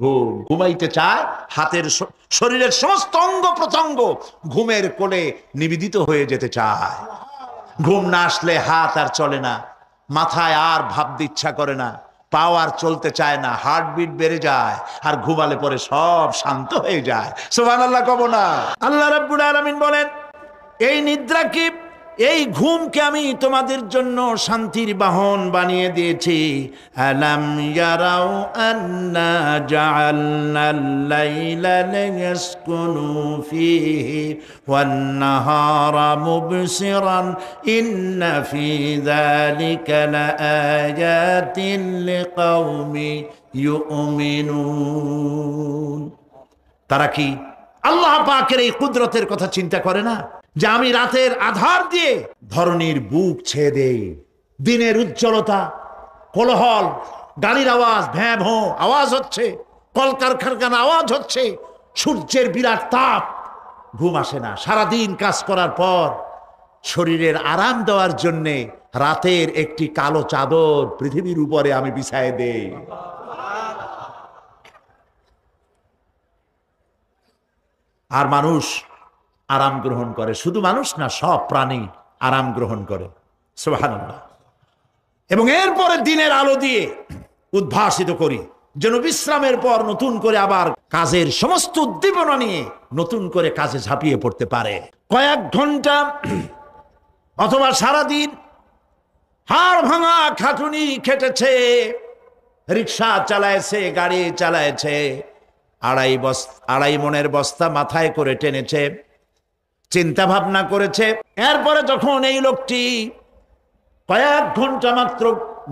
ঘুম। ঘুমাইতে চায়, হাতের শরীরের সমস্ত অঙ্গ প্রত্যঙ্গ ঘুমের কোলে নিবেদিত হয়ে যেতে চায়। ঘুম না আসলে হাত আর চলে না, মাথায় আর ভাবতে ইচ্ছা করে না, পাও আর চলতে চায় না, হার্টবিট বেড়ে যায়, আর ঘুমালে পরে সব শান্ত হয়ে যায়। সুবহানাল্লাহ কব না? আল্লাহ রাব্বুল আলামিন বলেন, এই নিদ্রা কি, এই ঘুমকে আমি তোমাদের জন্য শান্তির বাহন বানিয়ে দিয়েছি। আলাম ইয়ারাউ আন্না জাআলনাল লাইলা লিয়াসকুনু ফীহি ওয়ান নাহারা মুবসিরান ইন্না ফী যালিকা লাআয়াতিন লিকাওমি ইউমিনুন। তারা কি আল্লাহ পাকের এই কুদরতের কথা চিন্তা করে না, যে আমি রাতের আধার দিয়ে ধরনীর বুক ছেয়ে দেই, দিনের উজ্জ্বলতা, কোলাহল, গাড়ির আওয়াজ, ভ্যাঁ ভোঁ আওয়াজ হচ্ছে, কলকারখানার আওয়াজ হচ্ছে, সূর্যের বিরাট তাপ, ঘুম আসে না। সারাদিন কাজ করার পর শরীরের আরাম দেওয়ার জন্যে রাতের একটি কালো চাদর পৃথিবীর উপরে আমি বিছায়ে দেই। আর মানুষ আরাম গ্রহণ করে, শুধু মানুষ না, সব প্রাণী আরাম গ্রহণ করে। সুবহানাল্লাহ। এবং এরপরে দিনের আলো দিয়ে উদ্ভাসিত করি, যেন বিশ্রামের পর নতুন করে আবার কাজের সমস্ত উদ্দীপনা নিয়ে নতুন করে কাজে ঝাঁপিয়ে পড়তে পারে। কয়েক ঘন্টা অথবা সারাদিন হাড় ভাঙা খাটুনি খেটেছে, রিক্সা চালায়ছে, গাড়ি চালায়ছে, আড়াই মনের বস্তা মাথায় করে টেনেছে, চিন্তা ভাবনা করেছে। এরপরে যখন এই লোকটি কয়েক ঘন্টা মাত্র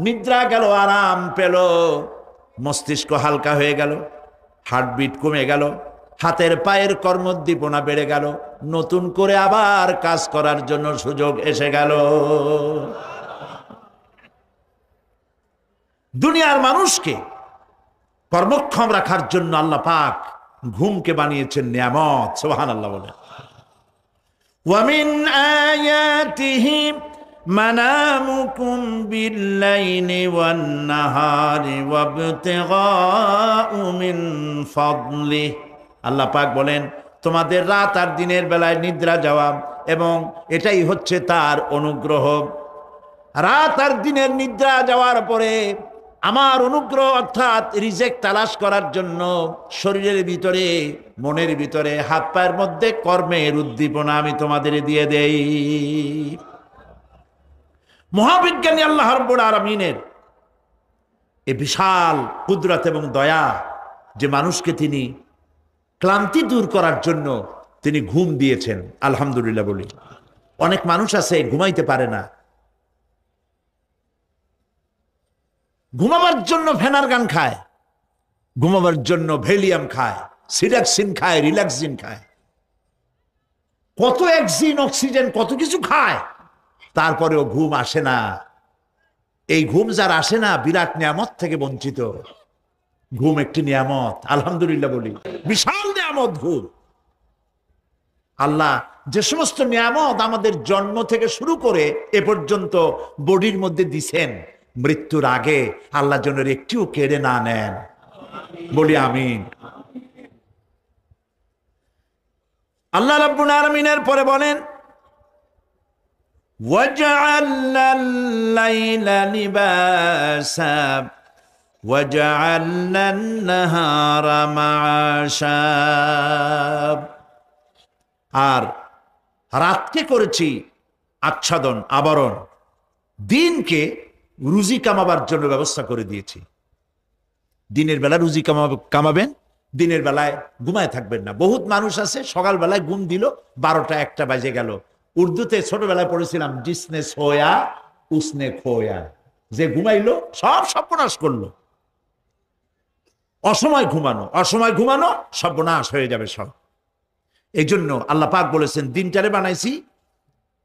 নিদ্রা গেল, আরাম পেল, মস্তিষ্ক হালকা হয়ে গেল, হার্টবিট কমে গেল, হাতের পায়ের কর্মোদ্দীপনা বেড়ে গেল, নতুন করে আবার কাজ করার জন্য সুযোগ এসে গেল। দুনিয়ার মানুষকে কর্মক্ষম রাখার জন্য আল্লাহ পাক ঘুমকে বানিয়েছেন নিয়ামত। সুবহানাল্লাহ বলে। ওয়ামিন আয়াতিহি মানামুকুম বিল্লাইলি ওয়ান নাহারি ওয়াবতিগাউ মিন ফাদলি। আল্লাহ পাক বলেন, তোমাদের রাত আর দিনের বেলায় নিদ্রা যাওয়া, এবং এটাই হচ্ছে তার অনুগ্রহ। রাত আর দিনের নিদ্রা যাওয়ার পরে আমার অনুগ্রহ অর্থাৎ রিজেক তালাশ করার জন্য শরীরের ভিতরে, মনের ভিতরে, হাত পায়ের মধ্যে কর্মের উদ্দীপনা আমি তোমাদের দিয়ে দেই। মহাবিজ্ঞানী আল্লাহ রাব্বুল আলামিনের এই বিশাল কুদরত এবং দয়া, যে মানুষকে তিনি ক্লান্তি দূর করার জন্য তিনি ঘুম দিয়েছেন, আলহামদুলিল্লাহ বলি। অনেক মানুষ আছে ঘুমাইতে পারে না, ঘুমাবার জন্য ফেনার গান খায়, ঘুমাবার জন্য ভ্যালিয়াম খায়, সিডাক্সিন খায়, রিল্যাক্সিন খায়, কত অক্সিজেন, অক্সিজেন, কত কিছু খায়, তারপরেও ঘুম আসে না। এই ঘুম যার আসে না, বিরাট নিয়ামত থেকে বঞ্চিত। ঘুম একটি নিয়ামত, আলহামদুলিল্লাহ বলি, বিশাল নিয়ামত ঘুম। আল্লাহ যে সমস্ত নিয়ামত আমাদের জন্ম থেকে শুরু করে এ পর্যন্ত বডির মধ্যে দিছেন, মৃত্যুর আগে আল্লাহ যেন একটিও কেড়ে না নেন, বলি আমিন। আল্লাহ রাব্বুল আলামিনের পরে বলেন, ওয়াজআলনাল লাইলা লিবাসা ওয়াজআলনান নাহারা মাআশা। আর রাতকে করেছি আচ্ছাদন, আবরণ, দিনকে রুজি কামাবার জন্য ব্যবস্থা করে দিয়েছি। দিনের বেলা রুজি কামাবেন, দিনের বেলায় ঘুমায় থাকবেন না। বহুত মানুষ আছে সকালবেলায় ঘুম দিল, 12টা-1টা বাজে গেল। উর্দুতে ছোটবেলায় পড়েছিলাম, জিসনে সোয়া উসনে খোয়া, যে ঘুমাইলো সব সর্বনাশ করলো। অসময় ঘুমানো, অসময় ঘুমানো সর্বনাশ হয়ে যাবে সব। এই জন্য আল্লাহ পাক বলেছেন, দিনটারে বানাইছি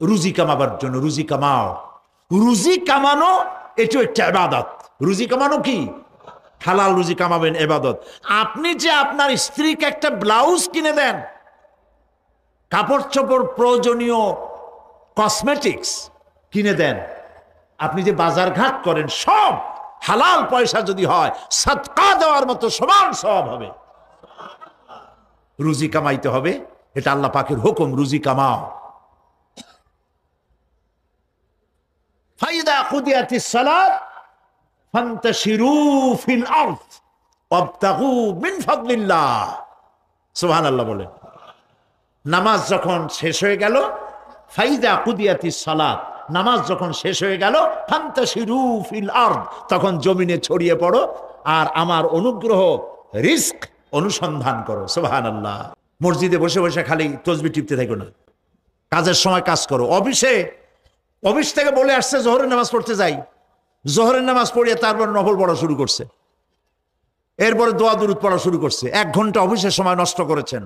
রুজি কামাবার জন্য। রুজি কামাও, রুজি কামানো এটা একটা ইবাদত। রুজি কামানো কি? হালাল রুজি কামাবেন, ইবাদত। আপনি যে আপনার স্ত্রীকে একটা ব্লাউজ কিনে দেন, কাপড় চোপড়, প্রয়োজনীয় কসমেটিক্স কিনে দেন, আপনি যে বাজার ঘাট করেন, সব হালাল পয়সা যদি হয় সাদকা দেওয়ার মতো সমান সওয়াব হবে। রুজি কামাইতে হবে, এটা আল্লাহ পাকের হুকুম, রুজি কামাও। ফাইদা কুদিয়াতিস সালাত ফান্তাশিরু ফিল আরদ ওয়াবতাগু মিন ফাদলিল্লাহ। সুবহানাল্লাহ বলে। নামাজ যখন শেষ হয়ে গেল, ফাইদা কুদিয়াতিস সালাত, নামাজ যখন শেষ হয়ে গেল, ফান্তাশিরু ফিল আরদ, তখন জমিনে ছড়িয়ে পড়ো আর আমার অনুগ্রহ রিস্ক অনুসন্ধান করো। সুবহানাল্লাহ। মসজিদে বসে বসে খালি তসবিহ টিপতে থাকো না, কাজের সময় কাজ করো। অফিস থেকে বলে আসছে জোহরের নামাজ পড়তে যাই, জোহরের নামাজ পড়িয়ে তারপর নফল পড়া শুরু করছে, এরপরে দোয়া দুরূদ পড়া শুরু করছে। 1 ঘন্টা অফিসের সময় নষ্ট করেছেন।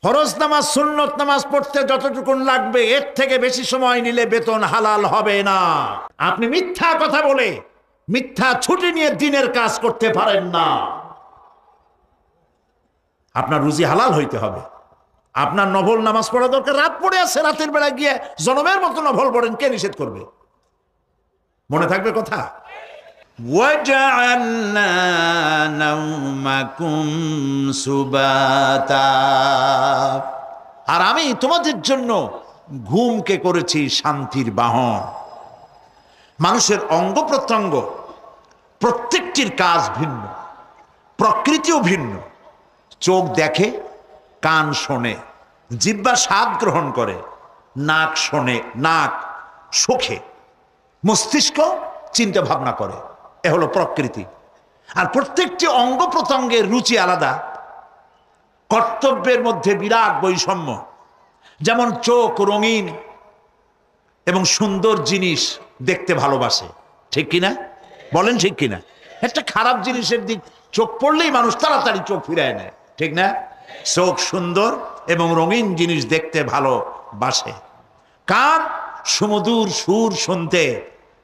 ফরজ নামাজ সুন্নত নামাজ পড়তে যতটুকু লাগবে এর থেকে বেশি সময় নিলে বেতন হালাল হবে না। আপনি মিথ্যা কথা বলে মিথ্যা ছুটি নিয়ে দিনের কাজ করতে পারেন না। আপনার রুজি হালাল হইতে হবে। আপনার নফল নামাজ পড়া দরকার, রাত পড়ে আছে, রাতের বেলা গিয়ে জনমের মতো নফল পড়েন, কে নিষেধ করবে? মনে থাকবে কথা। وَجَعَلْنَا نَوْمَكُمْ سُبَاتًا, আর আমি তোমাদের জন্য ঘুমকে করেছি শান্তির বাহন। মানুষের অঙ্গ প্রত্যঙ্গ প্রত্যেকটির কাজ ভিন্ন, প্রকৃতিও ভিন্ন। চোখ দেখে, কান শোনে, জিহ্বা স্বাদ গ্রহণ করে, নাক শোনে, নাক শোখে, মস্তিষ্ক চিন্তা ভাবনা করে। এ হলো প্রকৃতি। আর প্রত্যেকটি অঙ্গ প্রত্যঙ্গের রুচি আলাদা, কর্তব্যের মধ্যে বিরাট বৈষম্য। যেমন চোখ রঙিন এবং সুন্দর জিনিস দেখতে ভালোবাসে, ঠিক কিনা? বলেন ঠিক কিনা? একটা খারাপ জিনিসের দিক চোখ পড়লেই মানুষ তাড়াতাড়ি চোখ ফিরায় নেয়, ঠিক না? চোখ সুন্দর এবং রঙিন জিনিস দেখতে ভালোবাসে। কান সুমধুর সুর শুনতে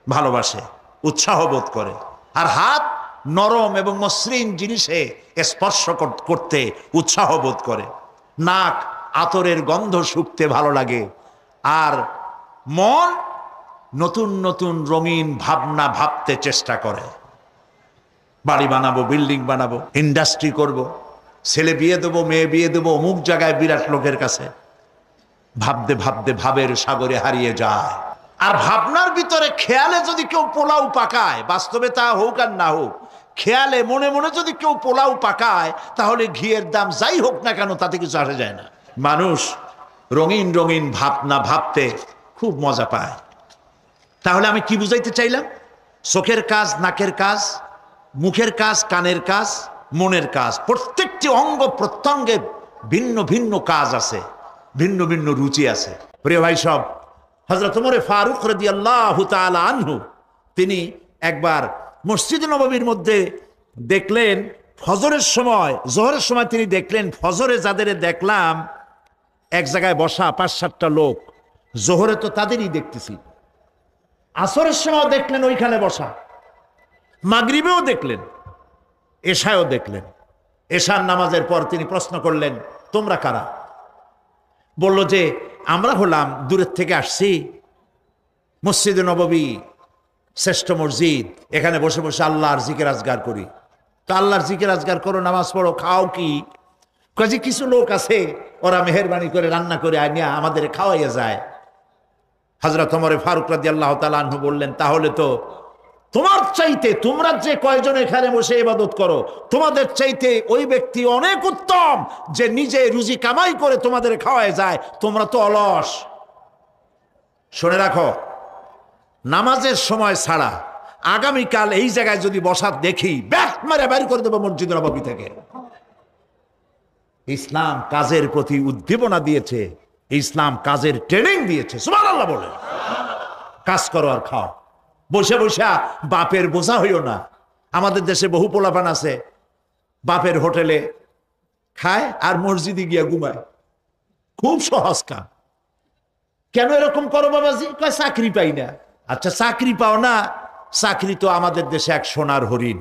ভালোবাসে, উৎসাহ বোধ করে। আর হাত নরম এবং মসৃণ জিনিসে স্পর্শ করতে উৎসাহ বোধ করে। নাক আতরের গন্ধ শুঁকতে ভালো লাগে। আর মন নতুন নতুন রঙিন ভাবনা ভাবতে চেষ্টা করে। বাড়ি বানাবো, বিল্ডিং বানাবো, ইন্ডাস্ট্রি করব, ছেলে বিয়ে দেবো, মেয়ে বিয়ে দেবো অমুক জায়গায় বিরাট লোকের কাছে। ভাবতে ভাবতে ভাবের সাগরে হারিয়ে যায়। আর ভাবনার ভিতরে খেয়ালে যদি কেউ পোলাও পাকায়, বাস্তবে তা হোক আর না হোক, খেয়ালে মনে মনে যদি কেউ পোলাও পাকায়, তাহলে ঘিয়ের দাম যাই হোক না কেন তাতে কিছু আসে যায় না। মানুষ রঙিন রঙিন ভাবনা ভাবতে খুব মজা পায়। তাহলে আমি কি বুঝাইতে চাইলাম? চোখের কাজ, নাকের কাজ, মুখের কাজ, কানের কাজ, মনের কাজ, প্রত্যেকটি অঙ্গ প্রত্যঙ্গে ভিন্ন ভিন্ন কাজ আছে, ভিন্ন ভিন্ন রুচি আছে। প্রিয় ভাই সব, হযরত ওমর ফারুক রাদিয়াল্লাহু তাআলা আনহু তিনি একবার মসজিদ নববীর মধ্যে দেখলেন ফজরের সময়, জোহরের সময় তিনি দেখলেন ফজরে যাদের দেখলাম এক জায়গায় বসা 5-7টা লোক, জোহরে তো তাদেরই দেখতেছি। আসরের সময় দেখলেন ওইখানে বসা, মাগরিবেও দেখলেন, এশায়ও দেখলেন। এশার নামাজের পর তিনি প্রশ্ন করলেন, তোমরা কারা? বলল যে আমরা হলাম দূরের থেকে আসছি, মসজিদে নববী শ্রেষ্ঠ মসজিদ, এখানে বসে বসে আল্লাহর জিকির আজগার করি। তো আল্লাহর জিকির আজগার করো, নামাজ পড়ো, খাও কি? কাজে কিছু লোক আছে ওরা মেহেরবানি করে রান্না করে আনিয়া আমাদের খাওয়াইয়া যায়। হযরত ওমর ফারুক রাদিয়াল্লাহু তাআলা আনহু বললেন, তাহলে তো তোমার চাইতে, তোমরা যে কয়জন এখানে বসে ইবাদত করো, তোমাদের চাইতে ওই ব্যক্তি অনেক উত্তম যে নিজে রুজি কামাই করে তোমাদের খাওয়ায় যায়। তোমরা তো অলস। শুনে রাখো, নামাজের সময় ছাড়া আগামীকাল এই জায়গায় যদি বসা দেখি, ব্যাট মেরে বের করে দেবো মসজিদ নববী থেকে। ইসলাম কাজের প্রতি উদ্দীপনা দিয়েছে, ইসলাম কাজের ট্রেনিং দিয়েছে। সুবহানাল্লাহ বলে কাজ করো আর খাও। বসে বসে বাপের বোঝা হইও না। আমাদের দেশে বহু পোলাপান আছে বাপের হোটেলে খায় আর মসজিদে গিয়া ঘুমায়। খুব সহজ কাম। কেন এরকম করো বাবাজি? কয় চাকরি পাই না। আচ্ছা চাকরি পাও না, চাকরি তো আমাদের দেশে এক সোনার হরিণ।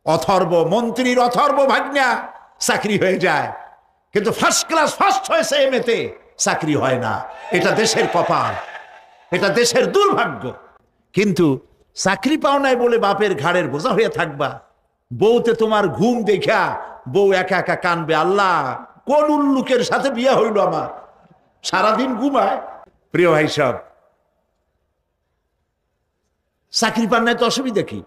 অথর্ব মন্ত্রীর অথর্ব ভাগ্না চাকরি হয়ে যায়, কিন্তু ফার্স্ট ক্লাস ফার্স্ট হয়েছে এমএতে, চাকরি হয় না। এটা দেশের কপাল, এটা দেশের দুর্ভাগ্য। কিন্তু চাকরি পাও নাই বলে বাপের ঘাড়ের বোঝা হয়ে থাকবা, বউতে তোমার ঘুম দেখা বউ একা একা কানবে, আল্লাহ কোন উল্লুকের সাথে বিয়ে হইল আমার, সারাদিন ঘুমায়। প্রিয় ভাই সব, চাকরি পান নাই তো অসুবিধা কি?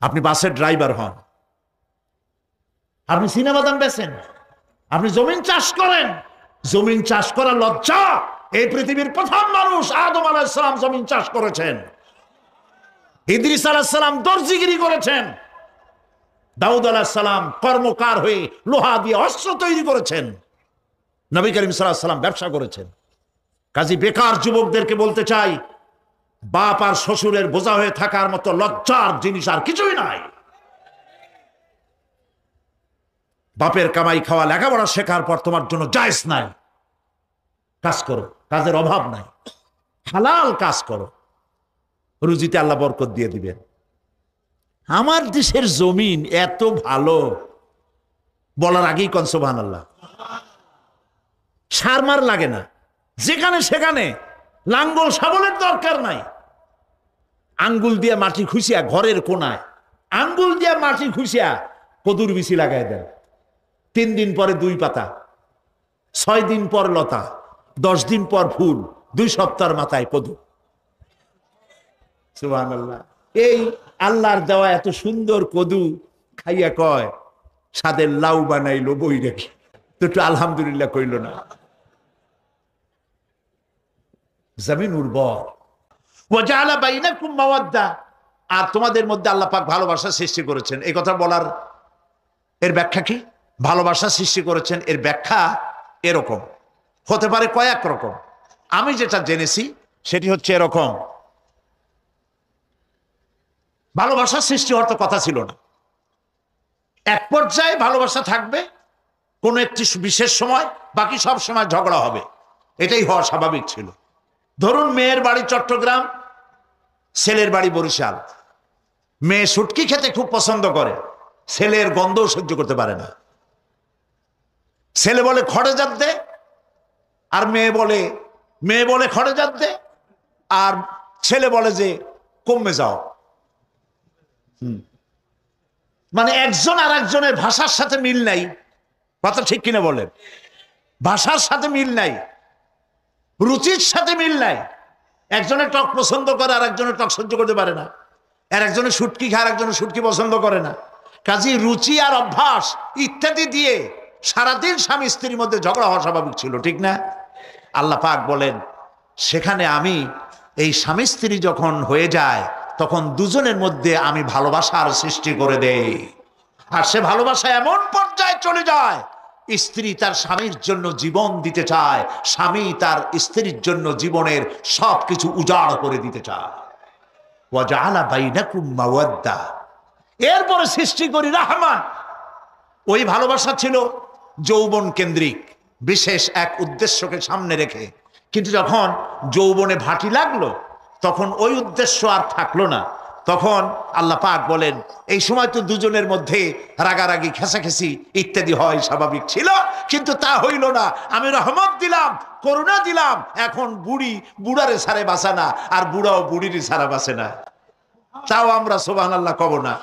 আপনি বাসের ড্রাইভার হন, আপনি সিনেমা দাম বেচেন, আপনি জমিন চাষ করেন, জমিন চাষ করা লজ্জা। এই পৃথিবীর প্রথম মানুষ আদম আলাইহিস সালাম জমিন চাষ করেছেন, ইদ্রিস আলাইহিস সালাম দর্জিগিরি করেছেন, দাউদ আলাইহিস সালাম কর্মকার হয়ে লোহা দিয়ে অস্ত্র তৈরি করেছেন, নবী করিম সাল্লাল্লাহু আলাইহি ওয়াসাল্লাম ব্যবসা করেছেন। কাজী বেকার যুবকদেরকে বলতে চাই, বাপ আর শ্বশুরের বোঝা হয়ে থাকার মতো লজ্জার জিনিস আর কিছুই নাই। বাপের কামাই খাওয়া লেখাপড়া শেখার পর তোমার জন্য জায়েজ নাই। কাজ করো, কাজের অভাব নাই, হালাল কাজ করো, রুজিতে আল্লাহ বরকত দিয়ে দিবেন। আমার দেশের জমিন এত ভালো, বলার আগেই কোন সুবহানাল্লাহ। সারমার লাগে না, যেখানে সেখানে লাঙ্গল শাবলের দরকার নাই। আঙ্গুল দিয়ে মাটি খুঁচিয়া ঘরের কোনায় আঙ্গুল দিয়ে মাটি খুঁচিয়া কদুর বিচি লাগাই দেন, 3 দিন পরে 2 পাতা, 6 দিন পর লতা, 10 দিন পর ফুল, 2 সপ্তাহের মাথায় কদু। সুবহানাল্লাহ। এই আল্লাহর দেওয়া এত সুন্দর কদু খাইয়া কয় সাদের লাউ বানাইলো বই রেখে, তো একটু আলহামদুলিল্লাহ কইল না। জমিন উর্বর। ওয়াজাআলা বাইনাকুম মাওয়াদ্দা, আর তোমাদের মধ্যে আল্লাহ পাক ভালোবাসা সৃষ্টি করেছেন। এই কথা বলার এর ব্যাখ্যা কি? ভালোবাসা সৃষ্টি করেছেন এর ব্যাখ্যা এরকম হতে পারে, কয়েক রকম। আমি যেটা জেনেছি সেটি হচ্ছে এরকম, ভালোবাসা সৃষ্টি হওয়ার তো কথা ছিল না। এক পর্যায়ে ভালোবাসা থাকবে কোন একটি বিশেষ সময়, বাকি সব সময় ঝগড়া হবে, এটাই হওয়া স্বাভাবিক ছিল। ধরুন মেয়ের বাড়ি চট্টগ্রাম, ছেলের বাড়ি বরিশাল। মেয়ে শুটকি খেতে খুব পছন্দ করে, ছেলের গন্ধও সহ্য করতে পারে না। ছেলে বলে খড়ে জাত দে, আর মেয়ে বলে খড়ে জাত দে, আর ছেলে বলে যে কমে যাও। মানে একজন আর একজনের ভাষার সাথে মিল নাই। কথা ঠিক কিনা বলেন? ভাষার সাথে মিল নাই, রুচির সাথে মিল নাই। একজনের টক পছন্দ করে আর একজনের টক সহ্য করতে পারে না, আর একজনের শুটকি খায় আর একজনের শুটকি পছন্দ করে না। কাজী রুচি আর অভ্যাস ইত্যাদি দিয়ে সারাদিন স্বামী স্ত্রীর মধ্যে ঝগড়া হওয়া স্বাভাবিক ছিল, ঠিক না? আল্লাহ পাক বলেন সেখানে আমি এই স্বামী স্ত্রী যখন হয়ে যায় তখন দুজনের মধ্যে আমি ভালোবাসার সৃষ্টি করে দেই। আর সে ভালোবাসা এমন পর্যায়ে চলে যায়, স্ত্রী তার স্বামীর জন্য জীবন দিতে চায়, স্বামী তার স্ত্রীর জন্য জীবনের সবকিছু উজাড় করে দিতে চায়। ওয়াজআলা বাইনাকুম মাওয়াদ্দা, এরপরে সৃষ্টি করি রাহমান। ওই ভালোবাসা ছিল যৌবন কেন্দ্রিক, বিশেষ এক উদ্দেশ্যকে সামনে রেখে। কিন্তু যখন যৌবনে ভাটি লাগলো তখন ওই উদ্দেশ্য আর থাকলো না। তখন আল্লাহ পাক বলেন এই সময় তো দুজনের মধ্যে রাগারাগি, খেসাখেসি ইত্যাদি হয়, স্বাভাবিক ছিল, কিন্তু তা হইল না। আমি রহমত দিলাম, করুণা দিলাম। এখন বুড়ারে ছাড়ে বাঁচে না, আর বুড়াও বুড়িরই ছাড়া বাঁচে না। তাও আমরা সুবহানাল্লাহ কব না।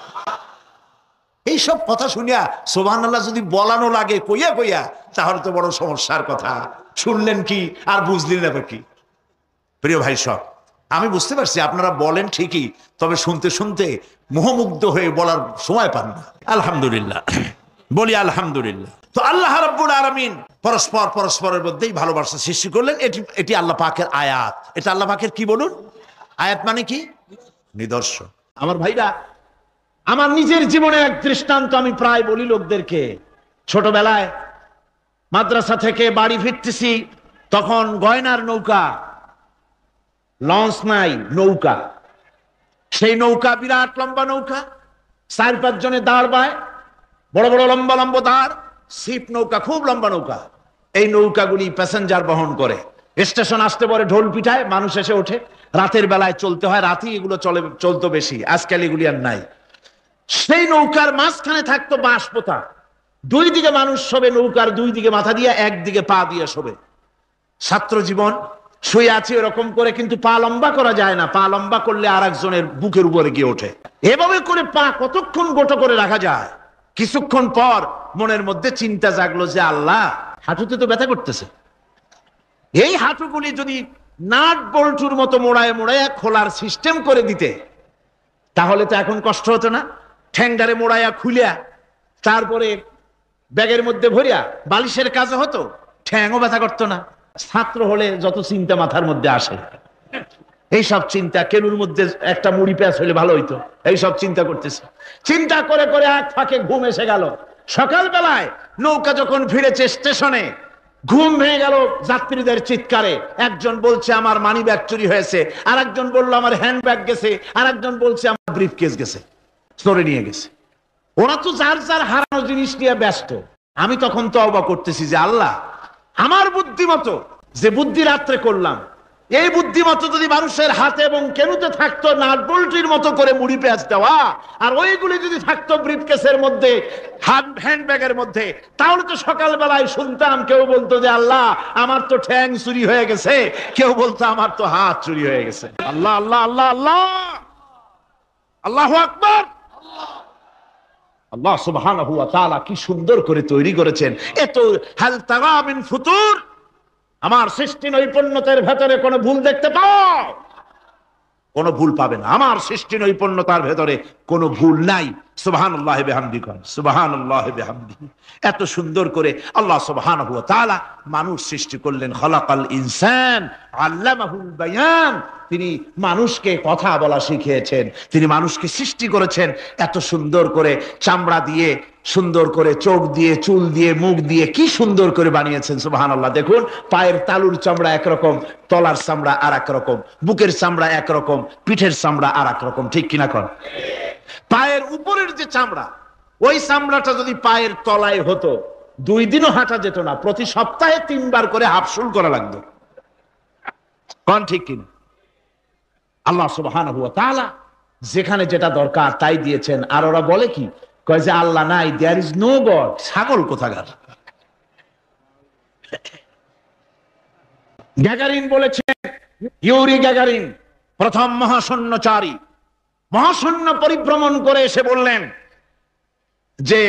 এইসব কথা শুনিয়া সুবহানাল্লাহ যদি বলানো লাগে কইয়া কইয়া, তাহলে তো বড় সমস্যার কথা। শুনলেন কি আর বুঝলেন না কি? প্রিয় ভাই সব, আমি বুঝতে পারছি আপনারা বলেন ঠিকই, তবে শুনতে শুনতে মোহমুগ্ধ হয়ে বলার সময় পান না। আলহামদুলিল্লাহ, বলি আলহামদুলিল্লাহ। তো আল্লাহ রাব্বুল আলামিন পরস্পরের মধ্যেই ভালোবাসা সৃষ্টি করলেন। এটি আল্লাহ পাকের আয়াত। এটা আল্লাহ পাকের কি বলুন? আয়াত মানে কি? নিদর্শন। আমার ভাইরা, আমার নিজের জীবনের এক দৃষ্টান্ত আমি প্রায় বলি লোকদেরকে। ছোটবেলায় মাদ্রাসা থেকে বাড়ি ফিরতেছি, তখন গয়নার নৌকা, লঞ্চ নাই, নৌকা। সেই নৌকা বিরাট লম্বা নৌকা, 4-5 জনে দাঁড় বায়, বড় বড় লম্বা লম্বা দাঁড়, ছিপ নৌকা, খুব লম্বা নৌকা। এই নৌকাগুলি প্যাসেঞ্জার বহন করে। স্টেশন আসতে পরে ঢোল পিঠায়, মানুষ এসে ওঠে। রাতের বেলায় চলতে হয়, রাতেই এগুলো চলতো বেশি, আজকাল এগুলি আর নাই। সেই নৌকার মাঝখানে থাকতো বাঁশ পোতা, 2 দিকে মানুষ শোবে, নৌকার 2 দিকে মাথা দিয়ে, 1 দিকে পা দিয়ে শোবে। ছাত্র জীবন, শুয়ে আছি এরকম করে, কিন্তু পা লম্বা করা যায় না। পা লম্বা করলে আর একজনের বুকের উপরে গিয়ে ওঠে। এভাবে করে পা কতক্ষণ গোটো করে রাখা যায়? কিছুক্ষণ পর মনের মধ্যে চিন্তা জাগলো যে আল্লাহ, হাঁটুতে তো ব্যথা করতেছে, এই হাঁটুগুলি যদি নাট বল্টুর মতো মোড়ায় মোড়ায় খোলার সিস্টেম করে দিতে, তাহলে তো এখন কষ্ট হতো না। ঠ্যাংডারে মোড়াইয়া খুলিয়া তারপরে ব্যাগের মধ্যে ভরিয়া বালিশের কাজ হতো, ঠ্যাংও ব্যথা করতো না। ছাত্র হলে যত চিন্তা মাথার মধ্যে আসে, এইসব চিন্তা, কেনুর মধ্যে একটা মুড়ি পেঁয়াজ হইলে ভালো হইতো, এইসব চিন্তা করতেছে। চিন্তা করে করে এক ফাঁকে ঘুম এসে গেল। সকালবেলায় নৌকা যখন ফিরেছে স্টেশনে, ঘুম ভেঙে গেল যাত্রীদের চিৎকারে। একজন বলছে আমার মানি ব্যাগ চুরি হয়েছে, আর একজন বললো আমার হ্যান্ড ব্যাগ গেছে, আর একজন বলছে আমার ব্রিফ কেস গেছে, চোরে নিয়ে গেছে। ওরা তো যার যার হারানো জিনিস নিয়ে ব্যস্ত। আমি তখন তওবা করতেছি যে আল্লাহ, আমার বুদ্ধিমতো যে বুদ্ধি রাত্রে করলাম, এই বুদ্ধিমতো যদি মানুষের হাতে এবং কেনুতে থাকতো নাট বল্টুর মতো করে মুড়ি পেঁয়াজ দেওয়া, আর ওইগুলি যদি থাকতো ব্রিফকেসের মধ্যে, হ্যান্ড ব্যাগের মধ্যে, তাহলে তো সকালবেলায় শুনতাম কেউ বলতো যে আল্লাহ আমার তো ঠ্যাং চুরি হয়ে গেছে, কেউ বলতো আমার তো হাত চুরি হয়ে গেছে। আল্লাহ আল্লাহ আল্লাহ আল্লাহ, আল্লাহু আকবার। আল্লাহ সুবহানাহু ওয়া তাআলা কি সুন্দর করে তৈরি করেছেন। এত হাল তারা মিন ফুতুর, আমার সৃষ্টি নৈপুণ্যতার ভেতরে কোনো ভুল দেখতে পাও? কোনো ভুল পাবে না। আমার সৃষ্টি নৈপুণ্যতার ভেতরে কোনো ভুল নাই। সুবহানাল্লাহি বিহামদিহি, সুবহানাল্লাহি বিহামদিহি। এত সুন্দর করে আল্লাহ সুবহানাহু ওয়া তাআলা মানুষ সৃষ্টি করলেন। খালাকাল ইনসান আল্লামাহুল বায়ান, তিনি মানুষকে কথা বলা শিখিয়েছেন, তিনি মানুষকে সৃষ্টি করেছেন এত সুন্দর করে, চামড়া দিয়ে, সুন্দর করে চোখ দিয়ে, চুল দিয়ে, মুখ দিয়ে, কি সুন্দর করে বানিয়েছেন। সুবহানাল্লাহ। দেখুন, পায়ের তালুর চামড়া একরকম, তলার চামড়া আর এক রকম, বুকের চামড়া একরকম, পিঠের চামড়া আর এক রকম, ঠিক কিনা কর? পায়ের উপরের যে চামড়া, ওই চামড়াটা যদি পায়ের তলায় হতো, 2 দিনও হাঁটা যেত না। প্রতি সপ্তাহে 3 বার করে হাফসুল করা লাগতো। কোন ঠিক কিনা? আল্লাহ সুবহানাহু ওয়া তাআলা যেখানে যেটা দরকার তাই দিয়েছেন। আর ওরা বলে কি, কয় যে আল্লাহ নাই, দেয়ার ইজ নো গড। ছাগল কোথাকার। গ্যাগারিন বলেছেন, ইউরি গ্যাগারিন প্রথম মহাশূন্যচারী, মহাশূন্য পরিভ্রমণ করে এসে বললেন যে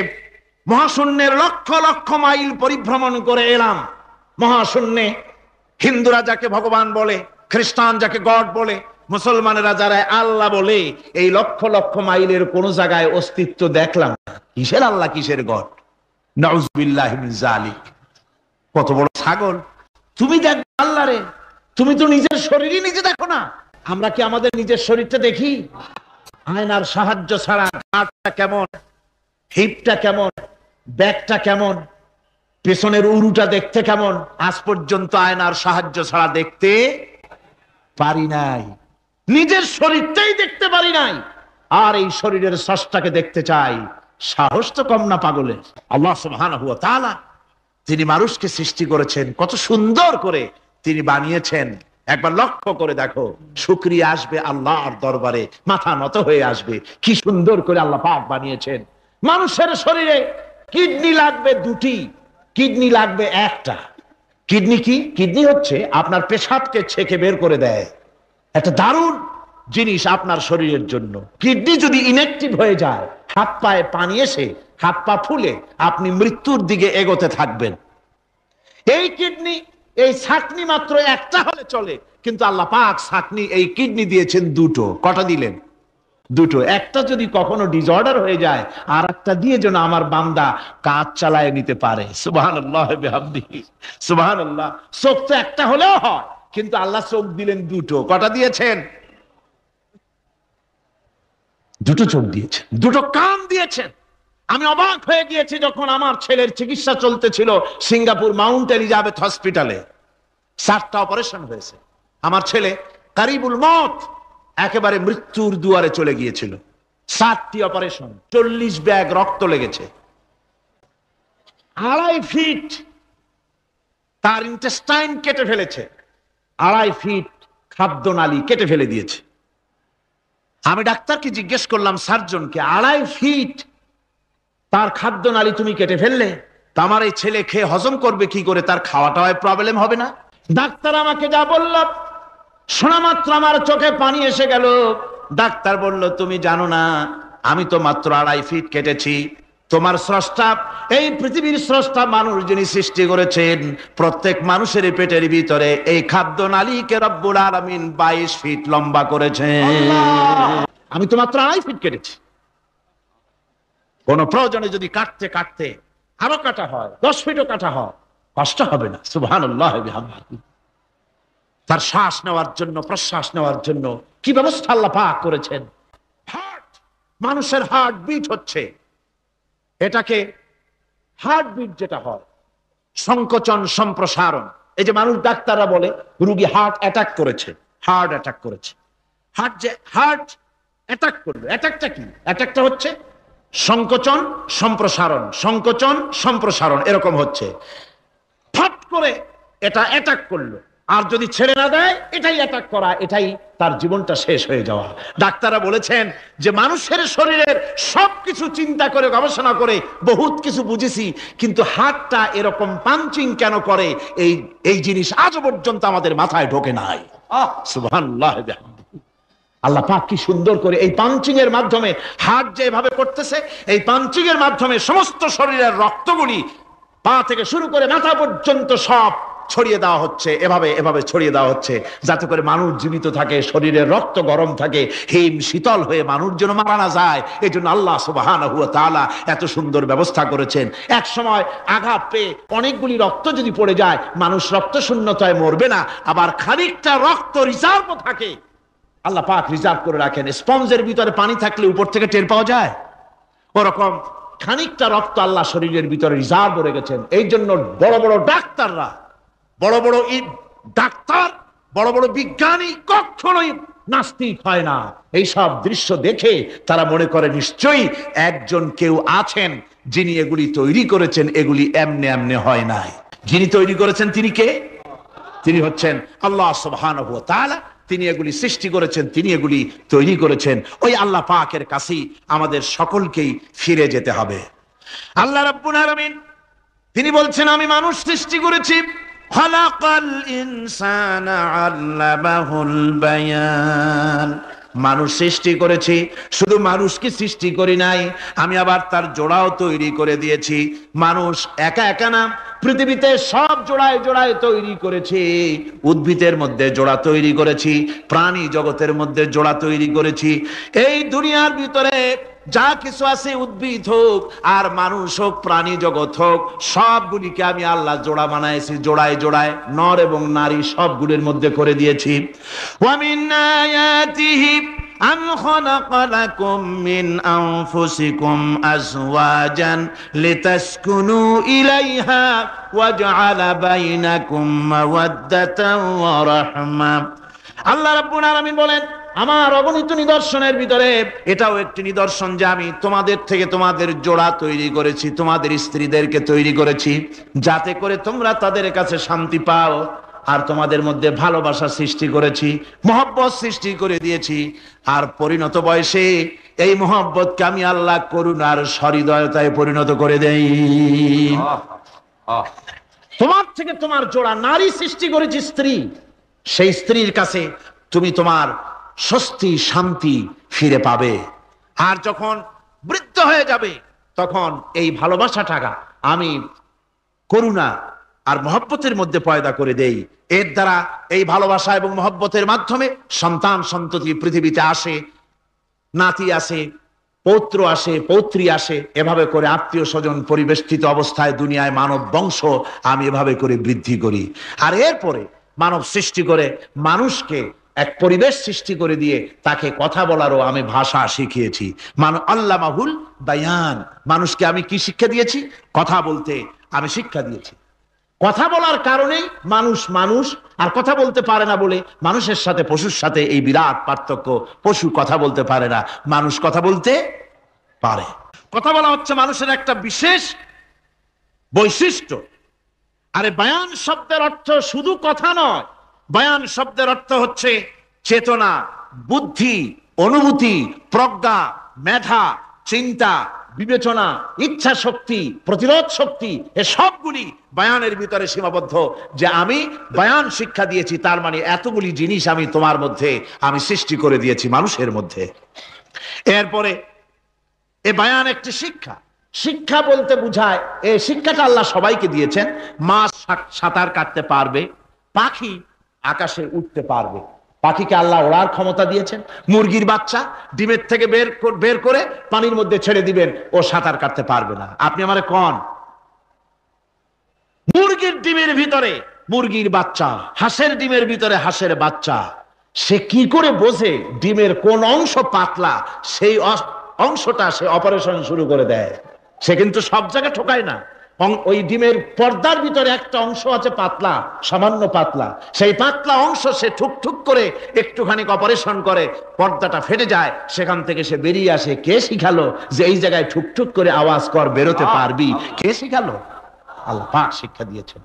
মহাশূন্যের লক্ষ লক্ষ মাইল পরিভ্রমণ করে এলাম। মহাশূন্যে হিন্দুরা যাকে ভগবান বলে, খ্রিস্টান যাকে গড বলে, মুসলমানেরা যারা আল্লাহ বলে, এই লক্ষ লক্ষ মাইলের কোন জায়গায় অস্তিত্ব দেখলাম না। কিসের আল্লাহ, কিসের গড? নাউযুবিল্লাহি মিন যালিক। কত বড় ছাগল! তুমি দেখো আল্লাহ রে, তুমি তো নিজের শরীরই নিজে দেখো না। আমরা কি আমাদের নিজের শরীরটা দেখি? আয়নার সাহায্য ছাড়া ঘাড়টা কেমন, হিপটা কেমন, ব্যাকটা কেমন, পেছনের উরুটা দেখতে কেমন, আজ পর্যন্ত আয়নার সাহায্য ছাড়া দেখতে পারি নাই। নিজের শরীরটাই দেখতে পারি নাই, আর এই শরীরের স্রষ্টাকে দেখতে চাই। সাহস তো কম না পাগলের। আল্লাহ সুবহানাহু ওয়া তাআলা তিনি মানুষকে সৃষ্টি করেছেন, কত সুন্দর করে তিনি বানিয়েছেন। একবার লক্ষ্য করে দেখো, শুকরিয়া আসবে আল্লাহর দরবারে, মাথা নত হয়ে আসবে। কি সুন্দর করে আল্লাহ পাক বানিয়েছেন। মানুষের শরীরে কিডনি লাগবে 2টি, কিডনি লাগবে 1টা। কিডনি কি? কিডনি হচ্ছে আপনার পেশাবকে ছেঁকে বের করে দেয়, একটা দারুণ জিনিস আপনার শরীরের জন্য। কিডনি যদি ইনঅ্যাক্টিভ হয়ে যায়, হাত পায়ে পানি এসে হাত পা ফুলে আপনি মৃত্যুর দিকে এগোতে থাকবেন। এই কিডনি, এই ছাকনি মাত্র 1টা হলে চলে, কিন্তু আল্লাহ পাক ছাকনি, এই কিডনি দিয়েছেন 2টো। কটা দিলেন? 2টো। একটা যদি কখনো ডিসঅর্ডার হয়ে যায়, আর একটা দিয়ে যেন আমার বান্দা কাজ চালায় নিতে পারে। সুবহানাল্লাহ বিহামদিহি, সুবহানাল্লাহ। চোখ তো একটা হলেও হয়, কিন্তু আল্লাহ চোখ দিলেন 2টো। কটা দিয়েছেন? 2টো চোখ দিয়েছেন, 2টো কান দিয়েছেন। আমি অবাক হয়ে গিয়েছি যখন আমার ছেলের চিকিৎসা চলতেছিল সিঙ্গাপুর মাউন্ট এলিজাবেথ হসপিটালে। 7টা অপারেশন হয়েছে। আমার ছেলে কারিবুল মত, একেবারে মৃত্যুর দুয়ারে চলে গিয়েছিল। 7টি অপারেশন, 40 ব্যাগ রক্ত লেগেছে। 2.5 ফিট তার ইন্টেস্টাইন কেটে ফেলেছে, 2.5 ফিট খাদ্যনালী কেটে ফেলে দিয়েছে। আমি ডাক্তারকে জিজ্ঞেস করলাম, সার্জনকে, 2.5 ফিট তার খাদ্যনালী তুমি কেটে ফেললে, তা আমার এই ছেলে খেয়ে হজম করবে কি করে? তার খাওয়াটাও প্রবলেম হবে না? ডাক্তার আমাকে যা বলল, শোনা মাত্র আমার চোখে পানি এসে গেল। ডাক্তার বলল, তুমি জানো না আমি তো মাত্র 2.5 ফিট কেটেছি। তোমার স্রষ্টা, এই পৃথিবীর স্রষ্টা মানুষ যিনি সৃষ্টি করেছেন, প্রত্যেক মানুষের পেটের ভিতরে এই খাদ্য নালীকে রব্বুল আলামিন 22 ফিট লম্বা করেছেন। আমি তো মাত্র 2.5 ফিট কেটেছি। কোন প্রয়োজনে যদি কাটতে কাটতে আরো কাটা হয়, 10 ফিটও কাটা হয়, কষ্ট হবে না। সুবহানাল্লাহ বিহামদিহি। তার শ্বাস নেওয়ার জন্য, প্রশ্বাস নেওয়ার জন্য কি ব্যবস্থা আল্লাহ পাক করেছেন। হার্ট, মানুষের হার্ট বিট হচ্ছে, এটাকে হার্ট বিট যেটা হয়, সংকোচন সম্প্রসারণ। এই যে মানুষ, ডাক্তাররা বলে রোগী হার্ট অ্যাটাক করেছে, হার্ট অ্যাটাক করেছে। হার্ট অ্যাটাক করলো, অ্যাটাকটা কি? অ্যাটাকটা হচ্ছে সংকোচন সম্প্রসারণ, সংকোচন সম্প্রসারণ, এরকম হচ্ছে। ফট করে এটা অ্যাটাক করলো, আর যদি ছেড়ে না দেয় এটাই অ্যাটাক করা, এটাই তার জীবনটা শেষ হয়ে যাওয়া। ডাক্তাররা বলেছেন যে মানুষের শরীরের সবকিছু চিন্তা করে গবেষণা করে বহুত কিছু বুঝেছি, কিন্তু হার্টটা এরকম পাঞ্চিং কেন করে, এই জিনিস আজও পর্যন্ত আমাদের মাথায় ঢোকে নাই। সুবহানাল্লাহ। আল্লাহ পাক কি সুন্দর করে এই পাঞ্চিং এর মাধ্যমে, হার্ট যেভাবে করতেছে, এই পাঞ্চিং এর মাধ্যমে সমস্ত শরীরের রক্তগুলি পা থেকে শুরু করে মাথা পর্যন্ত সব ছড়িয়ে দেওয়া হচ্ছে, এভাবে ছড়িয়ে দেওয়া হচ্ছে, যাতে করে মানুষ জীবিত থাকে, শরীরের রক্ত গরম থাকে, হিম শীতল হয়ে মানুষ যেন মারা না যায়। এই জন্য আল্লাহ সুবহানাহু ওয়া তাআলা এত সুন্দর ব্যবস্থা করেছেন। এক সময় আঘাত পেয়ে অনেকগুলি রক্ত যদি পড়ে যায়, মানুষ রক্ত শূন্যতায় মরবে না, আবার খানিকটা রক্ত রিজার্ভও থাকে, আল্লাহ পাক রিজার্ভ করে রাখেন। স্পঞ্জের ভিতরে পানি থাকলে উপর থেকে টের পাওয়া যায়, ওরকম খানিকটা রক্ত আল্লাহ শরীরের ভিতরে রিজার্ভ রেখেছেন। এই জন্য বড় বড় ডাক্তাররা, বড় বড় ডাক্তার, বড় বড় বিজ্ঞানী কখনোই নাস্তিক হয় না। এই সব দৃশ্য দেখে তারা মনে করে নিশ্চয়ই একজন কেউ আছেন যিনি এগুলি তৈরি করেছেন, এগুলি এমনে এমনে হয় নাই। যিনি তৈরি করেছেন তিনি কে? তিনি হচ্ছেন আল্লাহ সুবহানাহু ওয়া তাআলা। তিনি এগুলি সৃষ্টি করেছেন, তিনি এগুলি তৈরি করেছেন। ওই আল্লাহ পাকের কাছেই আমাদের সকলকেই ফিরে যেতে হবে। আল্লাহ রাব্বুল আলামিন তিনি বলছেন, আমি মানুষ সৃষ্টি করেছি, খালাকাল ইনসানা আল্লামাহুল বায়ান। মানুষ সৃষ্টি করেছি, শুধু মানুষকে সৃষ্টি করি নাই, আমি আবার তার জোড়াও তৈরি করে দিয়েছি। মানুষ একা একা না, পৃথিবীতে সব জোড়ায় জোড়ায় তৈরি করেছি। উদ্ভিদের মধ্যে জোড়া তৈরি করেছি, প্রাণী জগতের মধ্যে জোড়া তৈরি করেছি। এই দুনিয়ার ভিতরে যা কিছু আছে, উদ্ভিদ হোক আর মানুষ হোক, প্রাণী জগৎ হোক, সবগুলিকে আমি আল্লাহ জোড়া বানাইছি, জোড়ায় জোড়ায় নর এবং নারী সবগুলির মধ্যে করে দিয়েছি। ওয়া মিন আয়াতিহি আন খালাকা লাকুম মিন আনফুসিকুম আজওয়াজান লিতাসকুনু ইলাইহা ওয়া জাআলা বাইনাকুম মাওয়াদ্দাতান ওয়া রাহমা। আল্লাহ রাব্বুল আলামিন বলেন, আমার অগণিত নিদর্শনের ভিতরে এটাও একটি নিদর্শন যে আমি তোমাদের থেকে তোমাদের জোড়া তৈরি করেছি, তোমাদের স্ত্রীদেরকে তৈরি করেছি, যাতে করে তোমরা তাদের কাছে শান্তি পাও। আর তোমাদের মধ্যে ভালোবাসা সৃষ্টি করেছি, মহব্বত সৃষ্টি করে দিয়েছি। আর পরিণত বয়সে এই মহব্বতকে আমি আল্লাহ করুণার সহৃদয়তায় পরিণত করে দেই। তোমার থেকে তোমার জোড়া নারী সৃষ্টি করেছি, স্ত্রী। সেই স্ত্রীর কাছে তুমি তোমার স্বস্তি শান্তি ফিরে পাবে। আর যখন বৃদ্ধ হয়ে যাবে, তখন এই ভালোবাসাটা আমি করুণা আর মহব্বতের মধ্যে পয়দা করে দেই। এর দ্বারা এই ভালোবাসা এবং মহব্বতের মাধ্যমে সন্তান সন্ততি পৃথিবীতে আসে, নাতি আসে, পৌত্র আসে, পৌত্রী আসে, এভাবে করে আত্মীয় স্বজন পরিবেষ্টিত অবস্থায় দুনিয়ায় মানব বংশ আমি এভাবে করে বৃদ্ধি করি। আর এরপরে মানব সৃষ্টি করে মানুষকে এক পরিবেশ সৃষ্টি করে দিয়ে তাকে কথা বলারও আমি ভাষা শিখিয়েছি। আল্লামাহুল বায়ান। মানুষকে আমি কি শিক্ষা দিয়েছি? কথা বলতে আমি শিক্ষা দিয়েছি। কথা বলার কারণেই মানুষ আর কথা বলতে পারে না বলে মানুষের সাথে পশুর সাথে এই বিরাট পার্থক্য। পশু কথা বলতে পারে না, মানুষ কথা বলতে পারে। কথা বলা হচ্ছে মানুষের একটা বিশেষ বৈশিষ্ট্য। আরে বায়ান শব্দের অর্থ শুধু কথা নয়, বায়ান শব্দের অর্থ হচ্ছে চেতনা, বুদ্ধি, অনুভূতি, প্রজ্ঞা, মেধা, চিন্তা, বিবেচনা, ইচ্ছা শক্তি, প্রতিরোধ শক্তি, এ সবগুলি বয়ানের ভিতরে সীমাবদ্ধ। যে আমি বয়ান শিক্ষা দিয়েছি, তার মানে এতগুলি জিনিস আমি তোমার মধ্যে আমি সৃষ্টি করে দিয়েছি মানুষের মধ্যে। এরপরে এ বয়ান একটি শিক্ষা। শিক্ষা বলতে বুঝায়, এই শিক্ষাটা আল্লাহ সবাইকে দিয়েছেন। মাছ সাঁতার কাটতে পারবে, পাখি আকাশে উঠতে পারবে, পাখিকে আল্লাহ ওড়ার ক্ষমতা দিয়েছেন। মুরগির বাচ্চা ডিমের থেকে বের করে পানির মধ্যে ছেড়ে দিবেন, ও সাঁতার কাটতে পারবে না। আপনি আমারে কোন মুরগির ডিমের ভিতরে মুরগির বাচ্চা, হাঁসের ডিমের ভিতরে হাঁসের বাচ্চা, সে কি করে বোঝে ডিমের কোন অংশ পাতলা, সেই অংশটা সে অপারেশন শুরু করে দেয়। সে কিন্তু সব জায়গায় ঠোকায় না। ওই ডিমের পর্দার ভিতরে একটা অংশ আছে পাতলা, সামান্য পাতলা, সেই পাতলা অংশ সে ঠুক করে একটুখানি অপারেশন করে, পর্দাটা ফেটে যায়, সেখান থেকে সে বেরিয়ে আসে। কে শিখালো যে এই জায়গায় ঠুক করে আওয়াজ কর, বেরোতে পারবি? কে শিখালো? আল্লাহ পাক শিক্ষা দিয়েছেন।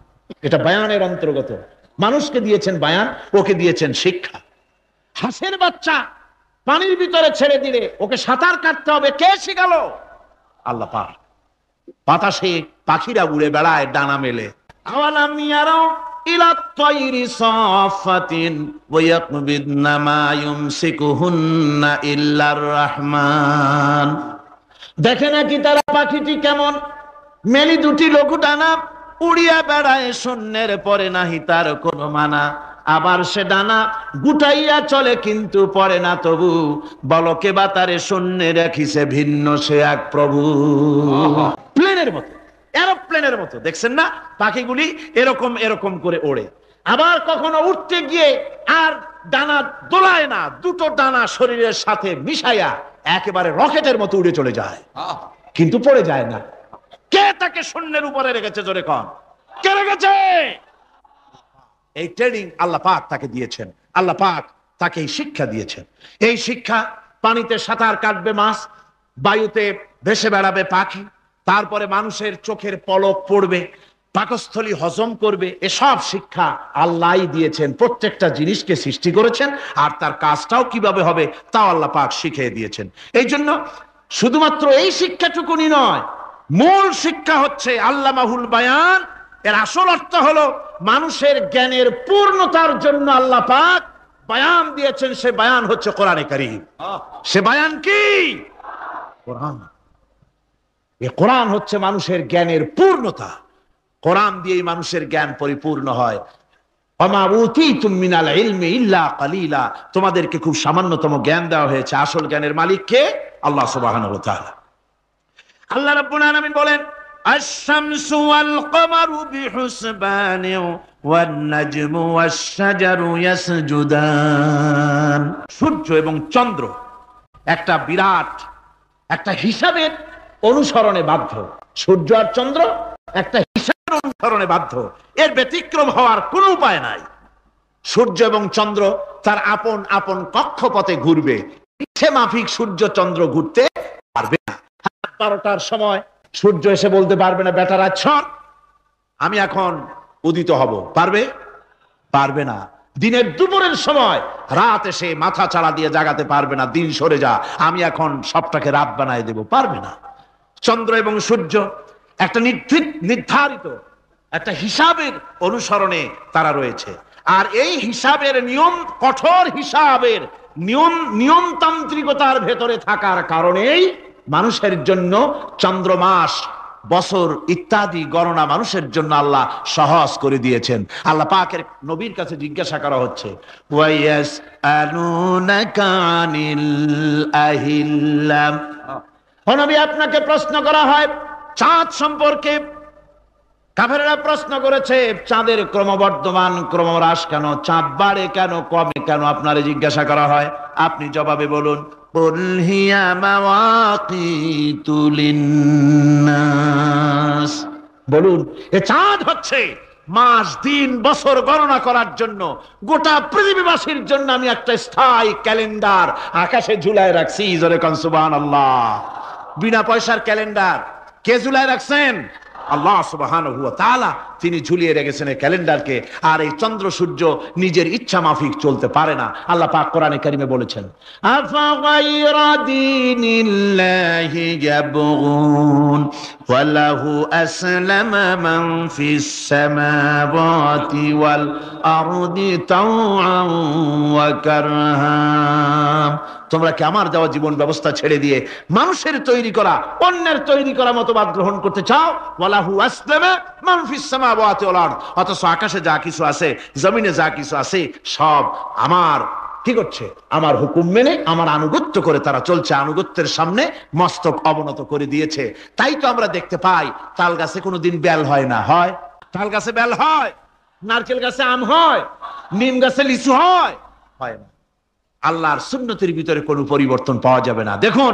এটা বয়ানের অন্তর্গত। মানুষকে দিয়েছেন বয়ান, ওকে দিয়েছেন শিক্ষা। হাঁসের বাচ্চা পানির ভিতরে ছেড়ে দিলে ওকে সাঁতার কাটতে হবে, কে শিখালো? আল্লাহ পাক। বাতাসে পাখিরা উড়ে বেড়ায় ডানা মেলে। আওয়ালাম ইয়ারাও ইলা তায়রি সাফাতিন ওয়া ইয়াকবিদনা মা ইউমসিকুহুন্না ইল্লার রহমান। দেখে নাকি তারা পাখিটি কেমন? মেলি দুটি লঘু ডানা, উড়িয়া বেড়ায় শূন্যের পরে নাহি তার কোনো মানা। আবার সে ডানা গুটাইয়া চলে কিন্তু পড়ে না তবু, বলকে বাতারে শূন্যে রাখিছে ভিন্ন সে এক প্রভু। প্লেনের মতো, এরোপ্লেনের মতো, দেখছেন না পাখিগুলি এরকম এরকম করে ওড়ে। আবার কখনো উঠতে গিয়ে আর ডানা দোলায় না, দুটো ডানা শরীরের সাথে মিশাইয়া একেবারে রকেটের মতো উড়ে চলে যায়, কিন্তু পড়ে যায় না। কে তাকে শূন্যের উপরে রেখেছে? জোরে কন, কে রেখেছে? এই ট্রেনিং আল্লাহ পাক তাকে দিয়েছেন। আল্লাহ পাক তাকে এই শিক্ষা দিয়েছেন। এই শিক্ষা, পানিতে সাঁতার কাটবে মাছ, বায়ুতে ভেসে বেড়াবে পাখি, তারপরে মানুষের চোখের পলক পড়বে, পাকস্থলী হজম করবে, এসব শিক্ষা আল্লাহই দিয়েছেন। প্রত্যেকটা জিনিসকে সৃষ্টি করেছেন, আর তার কাজটাও কিভাবে হবে তাও আল্লাহ পাক শিখিয়ে দিয়েছেন। এই জন্য শুধুমাত্র এই শিক্ষাটুকুনি নয়, মূল শিক্ষা হচ্ছে আল্লামাহুল বায়ান। এর আসল অর্থ হলো মানুষের জ্ঞানের পূর্ণতার জন্য আল্লাহ পাক বায়ান দিয়েছেন। সে বায়ান হচ্ছে কোরআনে কারীম। সে বায়ান কি? কোরআন। এই কোরআন হচ্ছে মানুষের জ্ঞানের পূর্ণতা। কোরআন দিয়েই মানুষের জ্ঞান পরিপূর্ণ হয়। ওমা উতীতুম মিনাল ইলমি ইল্লা কালিলা। তোমাদেরকে খুব সামান্যতম জ্ঞান দেওয়া হয়েছে। আসল জ্ঞানের মালিক কে? আল্লাহ সুবহানাহু ওয়া তাআলা। আল্লাহ রাব্বুল আলামিন বলেন, আশ-শামসু ওয়াল কমারু বিহুসবান ওয়ান নাজমু ওয়াশ-শাজারু ইয়াসজুদান। সূর্য এবং চন্দ্র একটা বিরাট একটা হিসাবের অনুসরণে বাধ্য। সূর্য আর চন্দ্র একটা হিসাবের অনুসরণে বাধ্য, এর ব্যতিক্রম হওয়ার কোনো উপায় নাই। সূর্য এবং চন্দ্র তার আপন আপন কক্ষপথে ঘুরবে, ইচ্ছে মাফিক সূর্য চন্দ্র ঘুরতে পারবে না। 12টার সময় সূর্য এসে বলতে পারবে না, বেটারা ছন আমি এখন উদিত হব, পারবে? পারবে না। দিনের দুপুরের সময় রাত এসে মাথা চাড়া দিয়ে জাগাতে পারবে না, দিন সরে যা আমি এখন সবটাকে রাত বানায় দেব, পারবে না। চন্দ্র এবং সূর্য একটা নির্ধারিত একটা হিসাবের অনুসরণে তারা রয়েছে, আর এই হিসাবের নিয়ম, কঠোর হিসাবের নিয়মতান্ত্রিকতার ভেতরে থাকার কারণেই মানুষের জন্য চন্দ্র, মাস, বছর ইত্যাদি গণনা মানুষের জন্য আল্লাহ সহজ করে দিয়েছেন। আল্লাহ পাকের নবীর কাছে জিজ্ঞাসা করা হচ্ছে, ওয়ায়াসআলুনাকা আনিল আহিল্লাম। ও নবী, আপনাকে প্রশ্ন করা হয় চাঁদ সম্পর্কে। কাফেররা প্রশ্ন করেছে, চাঁদের ক্রমবর্ধমান ক্রমহ্রাস কেন? চাঁদ বাড়ে কেন, কমে কেন? আপনারে জিজ্ঞাসা করা হয়, আপনি জবাবে বলুন, কুল হিয়া মাওয়াকিতু লিন্নাস। বলুন, এ চাঁদ হচ্ছে মাস, দিন, বছর গণনা করার জন্য, গোটা পৃথিবীবাসীর জন্য আমি একটা স্থায়ী ক্যালেন্ডার আকাশে ঝুলায় রাখছি। জোরে কোন সুবহানাল্লাহ। বিনা পয়সার ক্যালেন্ডার কে ঝুলায় রাখছেন? আল্লাহ সুবহানাহু ওয়া তাআলা তিনি ঝুলিয়ে রেখেছেন এই ক্যালেন্ডারকে, আর এই চন্দ্র সূর্য নিজের ইচ্ছা মাফিক চলতে পারে না। আল্লাহ পাক কোরআনে কারিমে বলেছেন, আফা গায়রা দীনিল্লাহি ইয়াবগুন ওয়া লাহু আসলামা মান ফিস সামাওয়াতি ওয়াল আরদি তাওআন ওয়া কারহা। তোমরা কি আমার দেওয়া জীবন ব্যবস্থা ছেড়ে দিয়ে মানুষের তৈরি করা, অন্যের তৈরি করা মতবাদ গ্রহণ করতে চাও? ওয়ালাহু আসলামা মান ফিস সামাওয়াতি ওয়াল আরদ, অথচ আকাশে যা কিছু আছে, জমিনে যা কিছু আছে, সব আমার কি করছে? আমার হুকুম মেনে, আমার আনুগত্য করে তারা চলছে। আনুগত্যের সামনে মস্তক অবনত করে দিয়েছে। তাই তো আমরা দেখতে পাই তাল গাছে কোনোদিন বেল হয় না। হয়? তাল গাছে বেল হয়? নারকেল গাছে আম হয়? নিম গাছে লিচু হয়? হয় না। আল্লাহর সুন্নতের ভিতরে কোনো পরিবর্তন পাওয়া যাবে না। দেখুন,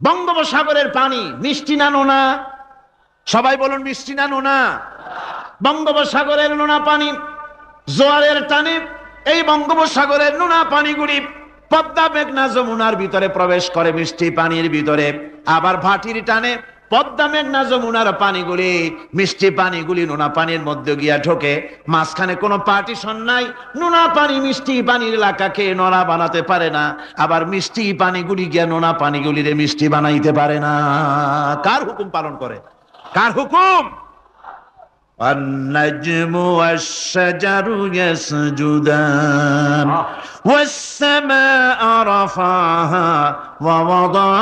বঙ্গোপসাগরের পানি মিষ্টি না নোনা? সবাই বলুন, মিষ্টি না নোনা? বঙ্গোপসাগরের নোনা পানি জোয়ারের টানে এই বঙ্গোপসাগরের নোনা পানিগুলি পদ্মা মেঘনা যমুনার ভিতরে প্রবেশ করে মিষ্টি পানির ভিতরে, আবার ভাটির টানে পদ্মা মেঘনা যমুনার পানিগুলি, মিষ্টি পানিগুলি নোনা পানির মধ্যে গিয়া ঢোকে। মাঝখানে কোনো পার্টিশন নাই। নোনা পানি মিষ্টি পানির এলাকাকে নোনা বানাতে পারে না, আবার মিষ্টি পানিগুলি গিয়া নোনা পানিগুলিরে মিষ্টি বানাইতে পারে না। কার হুকুম পালন করে? কার হুকুম? النجم والشجر يسجدان والسماء رفعها ووضع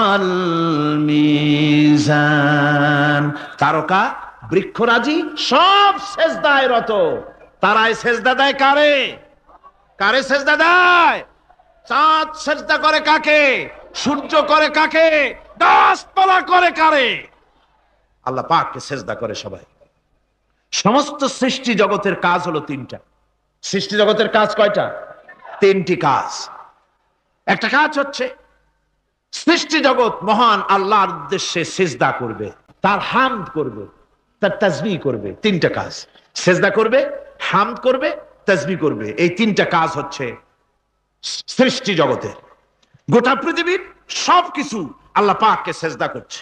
الميزان। তারকা বৃক্ষরাজি সব সেজদায় রত। তারাই সেজদা দেয় কারে? কারে সেজদা দেয়? চাঁদ সেজদা করে কাকে? সূর্য করে কাকে? গাছপালা করে কারে? আল্লাহ পাককে সেজদা করে সবাই। সমস্ত সৃষ্টি জগতের কাজ হলো তিনটা। সৃষ্টি জগতের কাজ কয়টা? তিনটি কাজ। একটা কাজ হচ্ছে সৃষ্টি জগৎ মহান আল্লাহর উদ্দেশ্যে সিজদা করবে, তার হামদ করবে, তার তাসবিহ করবে। তিনটা কাজ, সিজদা করবে, হামদ করবে, তাসবিহ করবে। এই তিনটা কাজ হচ্ছে সৃষ্টি জগতের। গোটা পৃথিবীর সবকিছু আল্লাহ পাককে সিজদা করছে।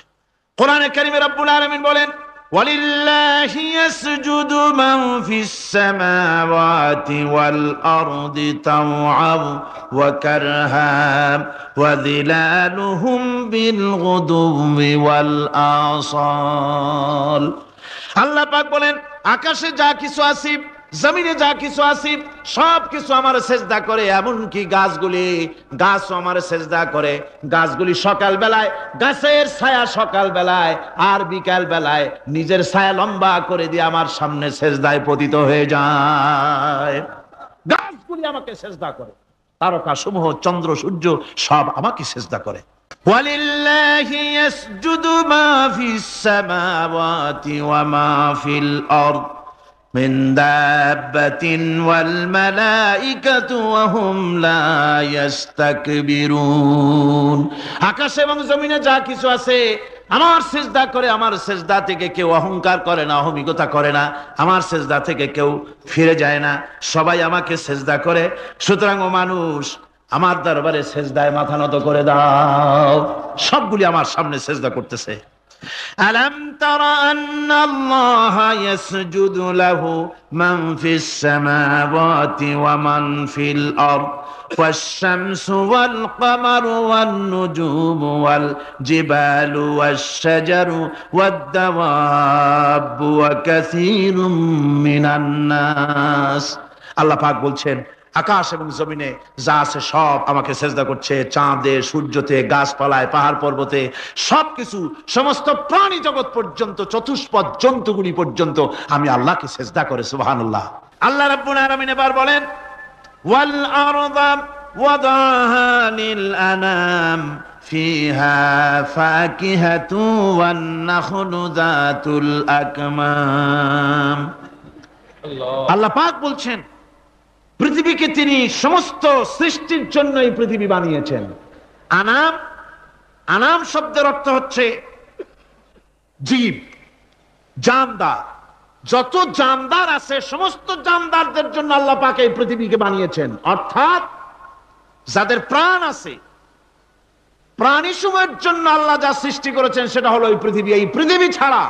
কোরআনে কারীমে রব্বুল আলামিন বলেন, وَلِلَّهِ يَسْجُدُ مَنْ فِي السَّمَاوَاتِ وَالْأَرْضِ طَوْعًا وَكَرْهًا وَظِلَالُهُمْ بِالْغُدُوِّ وَالْآصَالِ। আল্লাহ পাক বলেন, আকাশে যা কিছু আছে, জমিনে যা কিছু আছে, সব কিছু আমার সেজদা করে। এমনকি গাছগুলি, গাছও আমার সেজদা করে। গাছগুলি সকাল বেলায় গাছের ছায়া সকাল বেলায় আর বিকাল বেলায় নিজের ছায়া লম্বা করে দিয়ে আমার সামনে সেজদায় পতিত হয়ে যায়। গাছগুলি আমাকে সেজদা করে। তারকা সমূহ, চন্দ্র সূর্য সব আমাকে সেজদা করে। ওয়ালিল্লাহি ইয়াসজুদু মা ফিস সামাওয়াতি ওয়া মা ফিল আরদ মিন দাব্বাতিন ওয়াল মালাইকাতু ওয়া হুম লা ইস্তাকবিরুন। আকাশ এবং জমিনে যা কিছু আছে আমার সিজদা করে। আমার সিজদা থেকে কেউ অহংকার করে না, অহমিকতা করে না। আমার সিজদা থেকে কেউ ফিরে যায় না, সবাই আমাকে সিজদা করে। সুতরাং ও মানুষ, আমার দরবারে সিজদায় মাথা নত করে দাও। সবগুলি আমার সামনে সিজদা করতেছে। আলাম তারা আন্নাল্লাহা ইয়াসজুদু লাহু মান ফিস সামাওয়াতি ওয়া মান ফিল আরদ ওয়াশ-শামসু ওয়াল কামারু ওয়ান নুজুমু ওয়াল জিবালু ওয়াশ-শাজারু ওয়াদ-দাওয়াবু ওয়া কাসীরুম মিনান নাস। আল্লাহ পাক বলছেন, আকাশ এবং জমিনে যা আছে সব আমাকে সেজদা করছে। চাঁদে, সূর্যতে, গাছপালায়, পাহাড় পর্বতে সবকিছু, সমস্ত প্রাণী জগৎ পর্যন্ত, চতুষ্পদ জন্তুগুলি পর্যন্ত আমি আল্লাহকে সেজদা করে। সুবহানাল্লাহ। আল্লাহ রাব্বুল আলামিন এবার বলেন, ওয়াল আরদা ওয়াদাহা লিল আনাম ফিহা ফাকিহাতু ওয়ান নাখলু যাতুল আকমাম। আল্লাহ পাক বলছেন, পৃথিবীকে তিনি সমস্ত সৃষ্টির জন্য এই পৃথিবী বানিয়েছেন। আনাম, আনাম শব্দের অর্থ হচ্ছে জীব, জানদার। যত জানদার আছে সমস্ত জানদারদের জন্য আল্লাহ পাক এই পৃথিবীকে বানিয়েছেন। অর্থাৎ যাদের প্রাণ আছে, প্রাণী সময়ের জন্য আল্লাহ যা সৃষ্টি করেছেন সেটা হলো এই পৃথিবী। এই পৃথিবী ছাড়া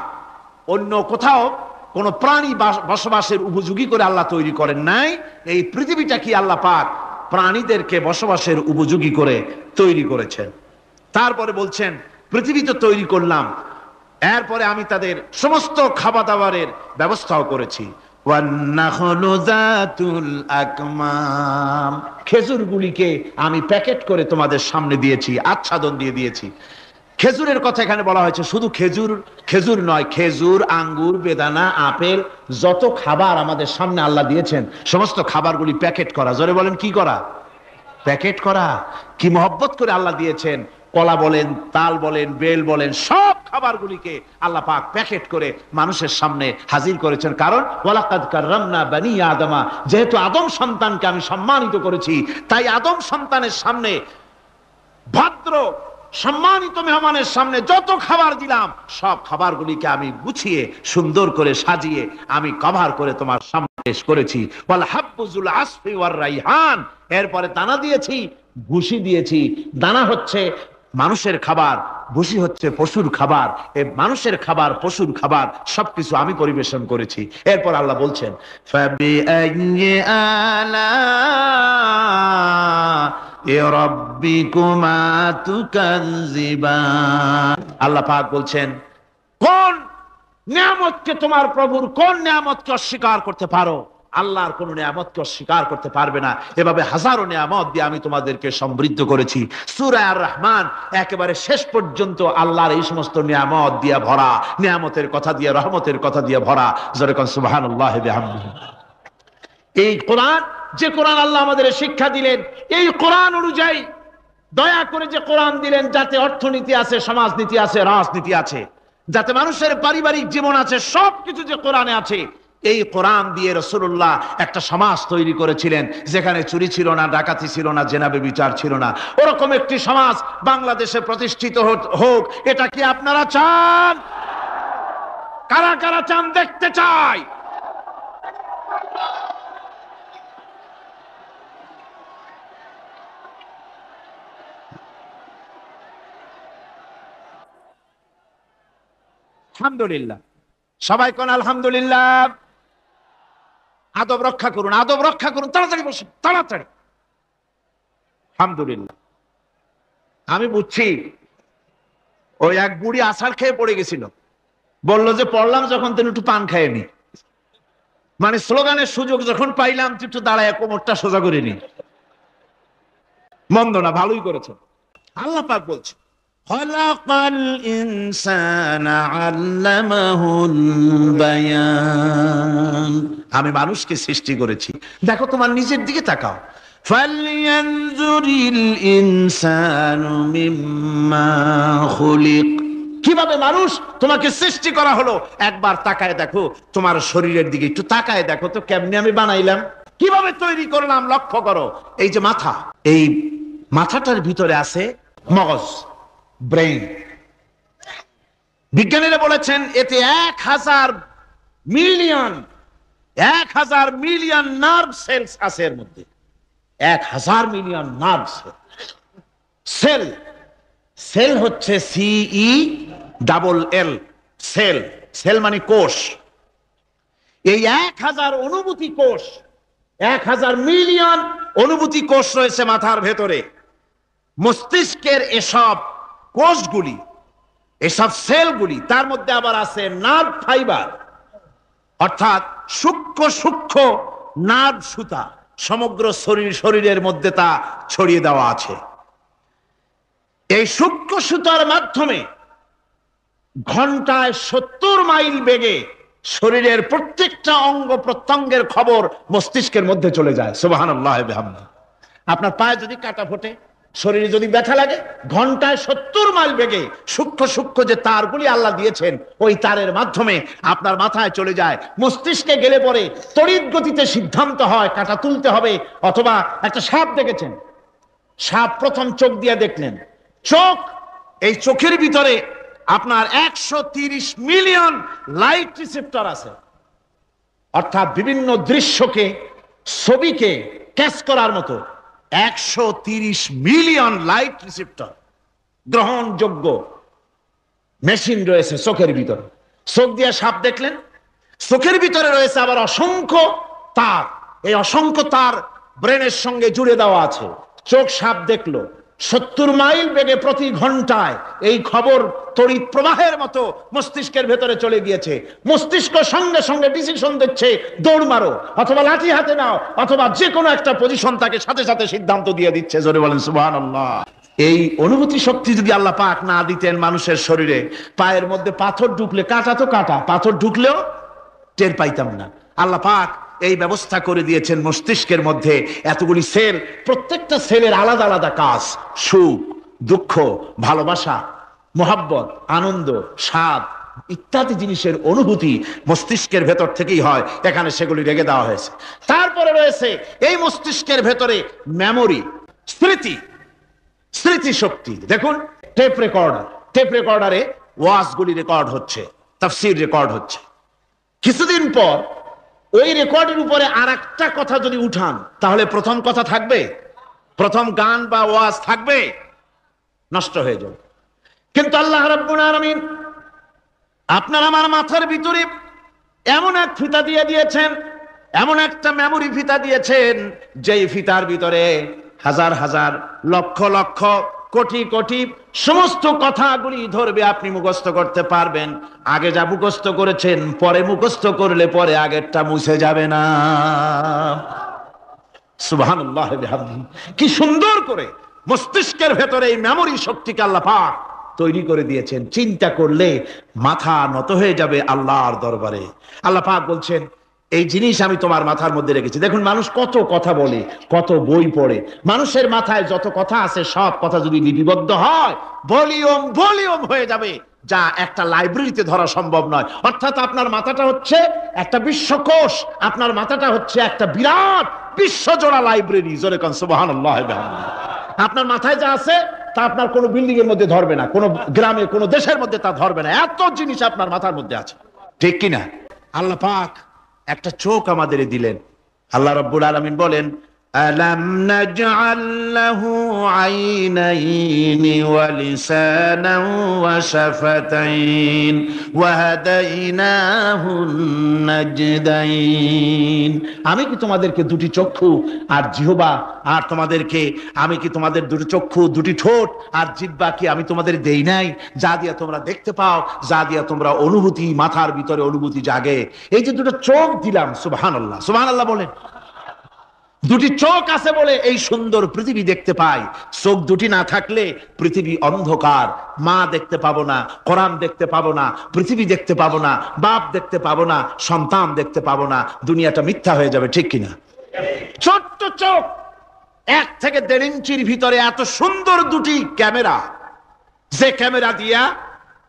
অন্য কোথাও কোন প্রাণী বসবাসের উপযোগী করে আল্লাহ তৈরি করেন নাই। এই পৃথিবীটা কি আল্লাহ পাক প্রাণীদেরকে বসবাসের উপযোগী করে তৈরি করেছেন। তারপরে বলছেন পৃথিবী তো তৈরি করলাম, এরপরে আমি তাদের সমস্ত খাবার দাবারের ব্যবস্থাও করেছি। খেজুরগুলিকে আমি প্যাকেট করে তোমাদের সামনে দিয়েছি, আচ্ছাদন দিয়ে দিয়েছি। খেজুরের কথা এখানে বলা হয়েছে, শুধু খেজুর খেজুর নয়, খেজুর, আঙ্গুর, বেদানা, আপেল, যত খাবার আমাদের সামনে আল্লাহ দিয়েছেন সমস্ত খাবারগুলি প্যাকেট করা। জোরে বলেন কি করা? প্যাকেট করা। কি মহব্বত করে আল্লাহ দিয়েছেন। কলা বলেন, তাল বলেন, বেল বলেন, সব খাবারগুলিকে আল্লাহ পাক প্যাকেট করে মানুষের সামনে হাজির করেছেন। কারণ ওয়ালাকাদ কাররামনা বানি আদমা, যেহেতু আদম সন্তানকে আমি সম্মানিত করেছি, তাই আদম সন্তানের সামনে, ভদ্র সম্মানিত মেহমানের সামনে যত খাবার দিলাম সব খাবারগুলিকে আমি গুছিয়ে সুন্দর করে সাজিয়ে আমি কভার করে তোমার সামনে পেশ করেছি। ওয়াল হাব্বুজুল আসফি ওয়ার রাইহান, এরপরে দানা দিয়েছি, ভুসি দিয়েছি। দানা হচ্ছে মানুষের খাবার, ভুসি হচ্ছে পশুর খাবার। এই মানুষের খাবার, পশুর খাবার সবকিছু আমি পরিবেশন করেছি। এরপর আল্লাহ বলছেন ফাবিআইয়ি আলা রাব্বিকুমা তুকাযযিবান। আল্লাহ পাক বলছেন কোন নিয়ামতকে, তোমার প্রভুর কোন নিয়ামতকে অস্বীকার করতে পারো? আল্লাহর কোন নিয়ামতকে অস্বীকার করতে পারবে না। এভাবে হাজারো নিয়ামত দিয়ে আমি তোমাদেরকে সমৃদ্ধ করেছি। সূরা আর রহমান একেবারে শেষ পর্যন্ত আল্লাহর এই সমস্ত নিয়ামত দিয়ে ভরা, নিয়ামতের কথা দিয়ে, রহমতের কথা দিয়ে ভরা। জোরে কোন সুবহানাল্লাহি বিহামদিহি। এই কোরআন, যে কোরআন আল্লাহ আমাদের শিক্ষা দিলেন, এই কোরআন অনুযায়ী দয়া করে যে কোরআন দিলেন, যাতে অর্থনীতি আছে, সমাজনীতি আছে, রাজনীতি আছে, যাতে মানুষের পারিবারিক জীবন আছে, সবকিছু যে কোরআনে আছে। এই কোরআন দিয়ে রাসূলুল্লাহ একটা সমাজ তৈরি করেছিলেন যেখানে চুরি ছিল না, ডাকাতি ছিল না, জেনা ব্যভিচার ছিল না। ওরকম একটি সমাজ বাংলাদেশে প্রতিষ্ঠিত হোক, এটা কি আপনারা চান? কারা কারা চান? দেখতে চাই। আলহামদুলিল্লাহ, সবাই কোন আলহামদুলিল্লাহ। আদব রক্ষা করুন, আদব রক্ষা করুন, তাড়াতাড়ি বসুন, তাড়াতাড়ি। আলহামদুলিল্লাহ। আমি বুঝছি ওই এক বুড়ি আছাড় খেয়ে পড়ে গেছিল, বললো যে পড়লাম যখন তিনি একটু পান খায়নি, মানে স্লোগানের সুযোগ যখন পাইলাম একটু দাঁড়ায় কোমরটা সোজা করে নি। মন্দ না, ভালোই করেছে। আল্লাহ পাক বলছে খলাকাল ইনসানা আল্লামাহুল বায়ান, আমি মানুষকে সৃষ্টি করেছি। দেখো তোমার নিজের দিকে তাকাও। ফালয়ানজুরিল ইনসানু মিম্মা খুলিক, কিভাবে মানুষ তোমাকে সৃষ্টি করা হলো একবার তাকায় দেখো, তোমার শরীরের দিকে একটু তাকায় দেখো তো কেমনে আমি বানাইলাম, কিভাবে তৈরি করলাম, লক্ষ্য করো। এই যে মাথা, এই মাথাটার ভিতরে আছে মগজ, ব্রেইন। বিজ্ঞানীরা বলেছেন এতে 1000 মিলিয়ন নার্ভ সেলস আছে। এর মধ্যে 1000 মিলিয়ন নার্ভ সেল। সেল হচ্ছে CELL, সেল। সেল মানে কোষ। এই 1000 অনুভূতি কোষ, 1000 মিলিয়ন অনুভূতি কোষ রয়েছে মাথার ভেতরে। মস্তিষ্কের এসব কোষগুলি, এসব সেলগুলি, তার মধ্যে আবার আছে নার্ভ ফাইবার, অর্থাৎ সূক্ষ্ম সূক্ষ্ম নার্ভ সুতা সমগ্র শরীরের মধ্যে তা ছড়িয়ে দেওয়া আছে। এই সূক্ষ্ম সুতার মাধ্যমে ঘন্টায় 70 মাইল বেগে শরীরের প্রত্যেকটা অঙ্গ প্রত্যঙ্গের খবর মস্তিষ্কের মধ্যে চলে যায়। সুবহানাল্লাহ ওয়া বিহামদিহি। আপনার পায়ে যদি কাটা ফোটে, শরীরে যদি ব্যথা লাগে, ঘন্টায় 70 মাইল বেগে সূক্ষ্ম সূক্ষ্ম যে তারগুলি আল্লাহ দিয়েছেন, ওই তারের মাধ্যমে আপনার মাথায় চলে যায়। মস্তিষ্কে গেলে পরে তড়িৎ গতিতে সিদ্ধান্ত হয় কাটা তুলতে হবে। অথবা একটা সাপ দেখেছেন, সাপ প্রথম চোখ দিয়ে দেখলেন, চোখ, এই চোখের ভিতরে আপনার 130 মিলিয়ন লাইট রিসেপ্টর আছে, অর্থাৎ বিভিন্ন দৃশ্যকে, ছবিকে ক্যাচ করার মতো 130 মিলিয়ন লাইট রিসেপ্টর গ্রহণযোগ্য মেশিন রয়েছে চোখের ভিতরে। চোখ দিয়ে সাপ দেখলেন, চোখের ভিতরে রয়েছে আবার অসংখ্য তার। এই অসংখ্য তার ব্রেনের সঙ্গে জুড়ে দেওয়া আছে। চোখ সাপ দেখলো, 70 মাইল বেগে প্রতি ঘন্টায় এই খবর তড়িৎ প্রবাহের মতো মস্তিষ্কের ভেতরে চলে গিয়েছে। মস্তিষ্ক সঙ্গে সঙ্গে ডিসিশন দিচ্ছে, দৌড় মারো, অথবা লাঠি হাতে নাও, অথবা যে কোনো একটা পজিশন তাকে সাথে সাথে সিদ্ধান্ত দিয়ে দিচ্ছে। জোরে বলেন সুবহানাল্লাহ। এই অনুভূতি শক্তি যদি আল্লাহ পাক না দিতেন মানুষের শরীরে, পায়ের মধ্যে পাথর ঢুকলে, কাঁটা তো কাঁটা, পাথর ঢুকলেও টের পাইতাম না। আল্লাহ পাক এই ব্যবস্থা করে দিয়েছেন মস্তিষ্কের মধ্যে এতগুলি সেল, প্রত্যেকটা সেলের আলাদা আলাদা কাজ। সুখ, দুঃখ, ভালোবাসা, মোহাব্বত, আনন্দ, স্বাদ ইত্যাদি জিনিসের অনুভূতি মস্তিষ্কের ভেতর থেকেই হয়। এখানে সেগুলি রেখে দেওয়া হয়েছে। তারপরে রয়েছে এই মস্তিষ্কের ভেতরে মেমোরি, স্মৃতি, স্মৃতি শক্তি। দেখুন টেপ রেকর্ডার, টেপ রেকর্ডারে ওয়াজগুলি রেকর্ড হচ্ছে, তাফসীর রেকর্ড হচ্ছে। কিছুদিন পর ওই রেকর্ডের উপরে আর একটা কথা যদি উঠান, তাহলে প্রথম কথা থাকবে? প্রথম গান বা ওয়াজ থাকবে? নষ্ট হয়ে যাবে। কিন্তু আল্লাহ রাব্বুল আলামিন আপনার আমার মাথার ভিতরে এমন এক ফিতা দিয়ে দিয়েছেন, এমন একটা মেমোরি ফিতা দিয়েছেন, যেই ফিতার ভিতরে হাজার হাজার, লক্ষ লক্ষ, কোটি কোটি সমস্ত কথাগুলি ধরবে, আপনি মুখস্থ করতে পারবেন। আগে যা মুখস্থ করেছেন, পরে মুখস্থ করলে পরে আগেরটা মুছে যাবে না। সুবহানাল্লাহ বিহামদিহি। কি সুন্দর করে মস্তিষ্কের ভেতরে এই মেমোরি শক্তিকে আল্লাহ পাক তৈরি করে দিয়েছেন। চিন্তা করলে মাথা নত হয়ে যাবে আল্লাহর দরবারে। আল্লাহ পাক বলছেন, এই জিনিস আমি তোমার মাথার মধ্যে রেখেছি। দেখুন মানুষ কত কথা বলে, কত বই পড়ে, মানুষের মাথায় যত কথা আছে সব কথা যদি লিপিবদ্ধ হয়, ভলিউম ভলিউম হয়ে যাবে, যা একটা লাইব্রেরিতে ধরা সম্ভব নয়। অর্থাৎ আপনার মাথাটা হচ্ছে একটা বিশ্বকোষ, আপনার মাথাটা হচ্ছে একটা বিরাট বিশ্বজোড়া লাইব্রেরি। জোরে কোন সুবহানাল্লাহ। আপনার মাথায় যা আছে তা আপনার কোনো বিল্ডিং এর মধ্যে ধরবে না, কোনো গ্রামে, কোনো দেশের মধ্যে তা ধরবে না। এত জিনিস আপনার মাথার মধ্যে আছে, ঠিক কিনা? আল্লাহ পাক একটা চোখ আমাদের দিলেন। আল্লাহ রাব্বুল আলামিন বলেন, আলাম নাজআল লাহু আইনাইনি ওয়া লিসানান ওয়া শাফাতাইন ওয়া হাদাইনাহুন নাজদাইন। আমি কি তোমাদেরকে দুটি চক্ষু আর জিহ্বা, আর তোমাদেরকে আমি কি তোমাদের দুটি চক্ষু, দুটি ঠোঁট আর জিহ্বা কি আমি তোমাদের দেই নাই, যা দিয়া তোমরা দেখতে পাও, যা দিয়া তোমরা অনুভূতি, মাথার ভিতরে অনুভূতি জাগে। এই যে দুটো চোখ দিলাম, সুবহানাল্লাহ, সুবহানাল্লাহ বলেন। দুটি চোখ আছে বলে এই সুন্দর পৃথিবী দেখতে পাই। চোখ দুটি না থাকলে পৃথিবী অন্ধকার, মা দেখতে পাবো না, কোরআন দেখতে পাবো না, পৃথিবী দেখতে পাবো না, বাপ দেখতে পাবো না, সন্তান দেখতে পাবো না, দুনিয়াটা মিথ্যা হয়ে যাবে, ঠিক কিনা? ছোট্ট চোখ, 1 থেকে 1.5 ইঞ্চির ভিতরে এত সুন্দর দুটি ক্যামেরা, যে ক্যামেরা দিয়া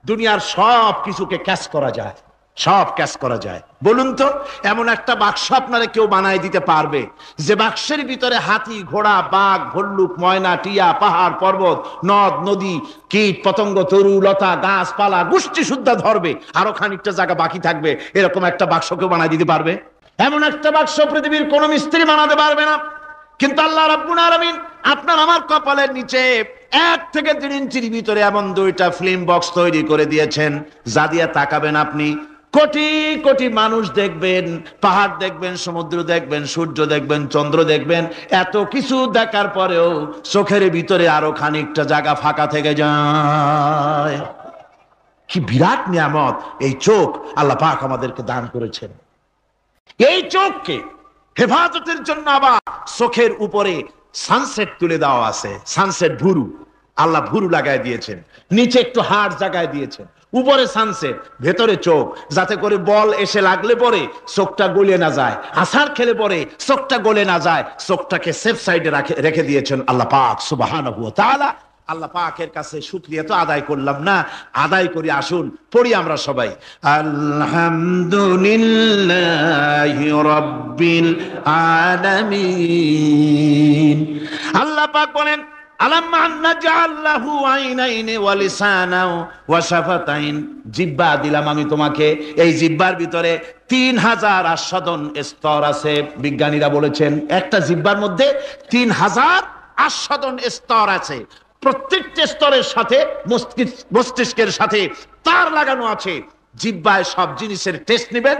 দুনিয়ার সব কিছুকে ক্যাচ করা যায়, সব ক্যাচ করা যায়। বলুন তো, এমন একটা বাক্স আপনারা কেউ বানায় দিতে পারবে যে বাক্সের ভিতরে হাতি, ঘোড়া, বাঘ, ভল্লুক, ময়না, টিয়া, পাহাড়, পর্বত, নদ, নদী, কীট, পতঙ্গ, তরু, লতা, গাছপালা, গোষ্ঠী সুদ্ধা ধরবে, আরো খানিকটা জায়গা বাকি থাকবে, এরকম একটা বাক্স কেউ বানায় দিতে পারবে? এমন একটা বাক্স পৃথিবীর কোন মিস্ত্রি বানাতে পারবে না। কিন্তু আল্লাহ রাব্বুল আলামিন আপনার আমার কপালের নিচে 1 থেকে 1.5 ইঞ্চির ভিতরে এমন 2টা ফিল্ম বক্স তৈরি করে দিয়েছেন, যা দিয়ে তাকাবেন আপনি কোটি কোটি মানুষ দেখবেন, পাহাড় দেখবেন, সমুদ্র দেখবেন, সূর্য দেখবেন, চন্দ্র দেখবেন। এত কিছু দেখার পরেও চোখের ভিতরে আরো খানিকটা জায়গা ফাঁকা থেকে যায়। কি বিরাট নিয়ামত এই চোখ আল্লাহ পাক আমাদেরকে দান করেছেন। এই চোখকে হেফাজতের জন্য আবার চোখের উপরে সানসেট তুলে দেওয়া আছে। সানসেট ভুরু, আল্লাহ ভুরু লাগায় দিয়েছেন, নিচে একটু হাড় জায়গায় দিয়েছেন, উপরে সানসেট, ভেতরে চোখ, যাতে করে বল এসে লাগলে পরে চোখটা গলে না যায়, আছাড় খেলে পরে চোখটা গলে না যায়, চোখটাকে সেফ সাইডে রেখে দিয়েছেন আল্লাহ পাক সুবহানাহু ওয়া তাআলা। আল্লাহ পাকের কাছে শুকরিয়া তো আদায় করলাম না, আদায় করি। আসুন পড়ি আমরা সবাই, আলহামদুলিল্লাহি রাব্বিল আলামিন। আল্লাহ পাক বলেন, আলাম নাজআল লাহু আইনাইনি ওয়া লিসানান ওয়া শাফাতাইন। জিহ্বা দিলাম আমি তোমাকে, এই জিহ্বার ভিতরে 3000 আস্বাদন স্তর আছে। বিজ্ঞানীরা বলেছেন একটা জিহ্বার মধ্যে 3000 আস্বাদন স্তর আছে। প্রত্যেকটা স্তরের সাথে মস্তিষ্কের সাথে তার লাগানো আছে। জিহ্বায় সব জিনিসের টেস্ট নেবেন,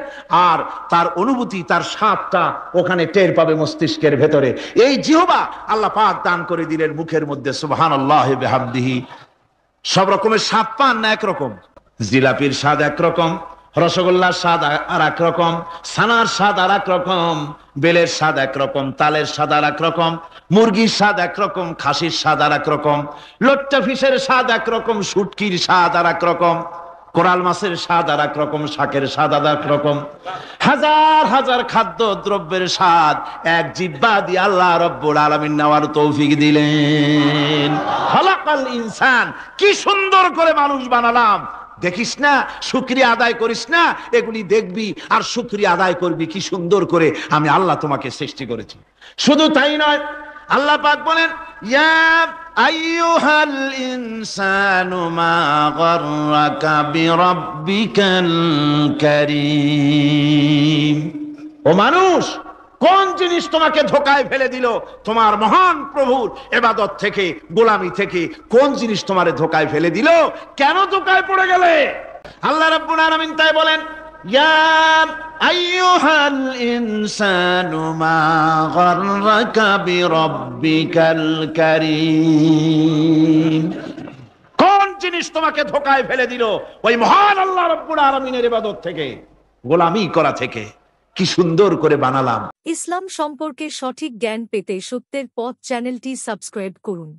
আর তার অনুভূতি, তার স্বাদটা ওখানে টের পাবে মস্তিষ্কের ভেতরে। এই জিহ্বা আল্লাহ পাক দান করে দিলেন মুখের মধ্যে, সুবহানাল্লাহ বিহামদিহি। সব রকমের স্বাদ পান না একরকম? জিলাপির স্বাদ একরকম, রসগোল্লার স্বাদ আর এক রকম, ছানার স্বাদ আর এক রকম, বেলের স্বাদ একরকম, তালের স্বাদ আর এক রকম, মুরগির স্বাদ একরকম, খাসির স্বাদ আর এক রকম, লোট্টা ফিশের স্বাদ একরকম, শুটকির স্বাদ আর এক রকম, কোরাল মাছের স্বাদ আর এক রকম, শাকের স্বাদ আর এক রকম। হাজার হাজার খাদ্য দ্রব্যের স্বাদ এক জিহ্বা দিয়ে আল্লাহ রব্বুল আলামিন নেওয়ার তৌফিক দিলেন। খালাকাল ইনসান, কি সুন্দর করে মানুষ বানালাম। দেখিস না, শুকরিয়া আদায় করিস না, এগুলি দেখবি আর শুকরিয়া আদায় করবি কি সুন্দর করে আমি আল্লাহ তোমাকে সৃষ্টি করেছি। শুধু তাই নয়, আল্লাহ পাক বলেন, ইয়া আইয়ুহাল ইনসানু মা গাররাকা বিরাব্বিকাল কারীম। ও মানুষ, কোন জিনিস তোমাকে ধোকায় ফেলে দিল তোমার মহান প্রভুর ইবাদত থেকে, গোলামি থেকে? কোন জিনিস তোমারে ধোকায় ফেলে দিল? কেন ধোকায় পড়ে গেলে? আল্লাহ রাব্বুল আলামিন তাই বলেন, ইয়া আইয়ুহাল ইনসানু মা গাররাকা বিরাব্বিকাল কারীম। কোন জিনিস তোমাকে ধোকায় ফেলে দিল ওই মহান আল্লাহ রাব্বুল আলামিনের ইবাদত থেকে, গোলামি করা থেকে? কি সুন্দর করে বানালাম। ইসলাম সম্পর্কে সঠিক জ্ঞান পেতে সত্যের পথ চ্যানেলটি সাবস্ক্রাইব করুন।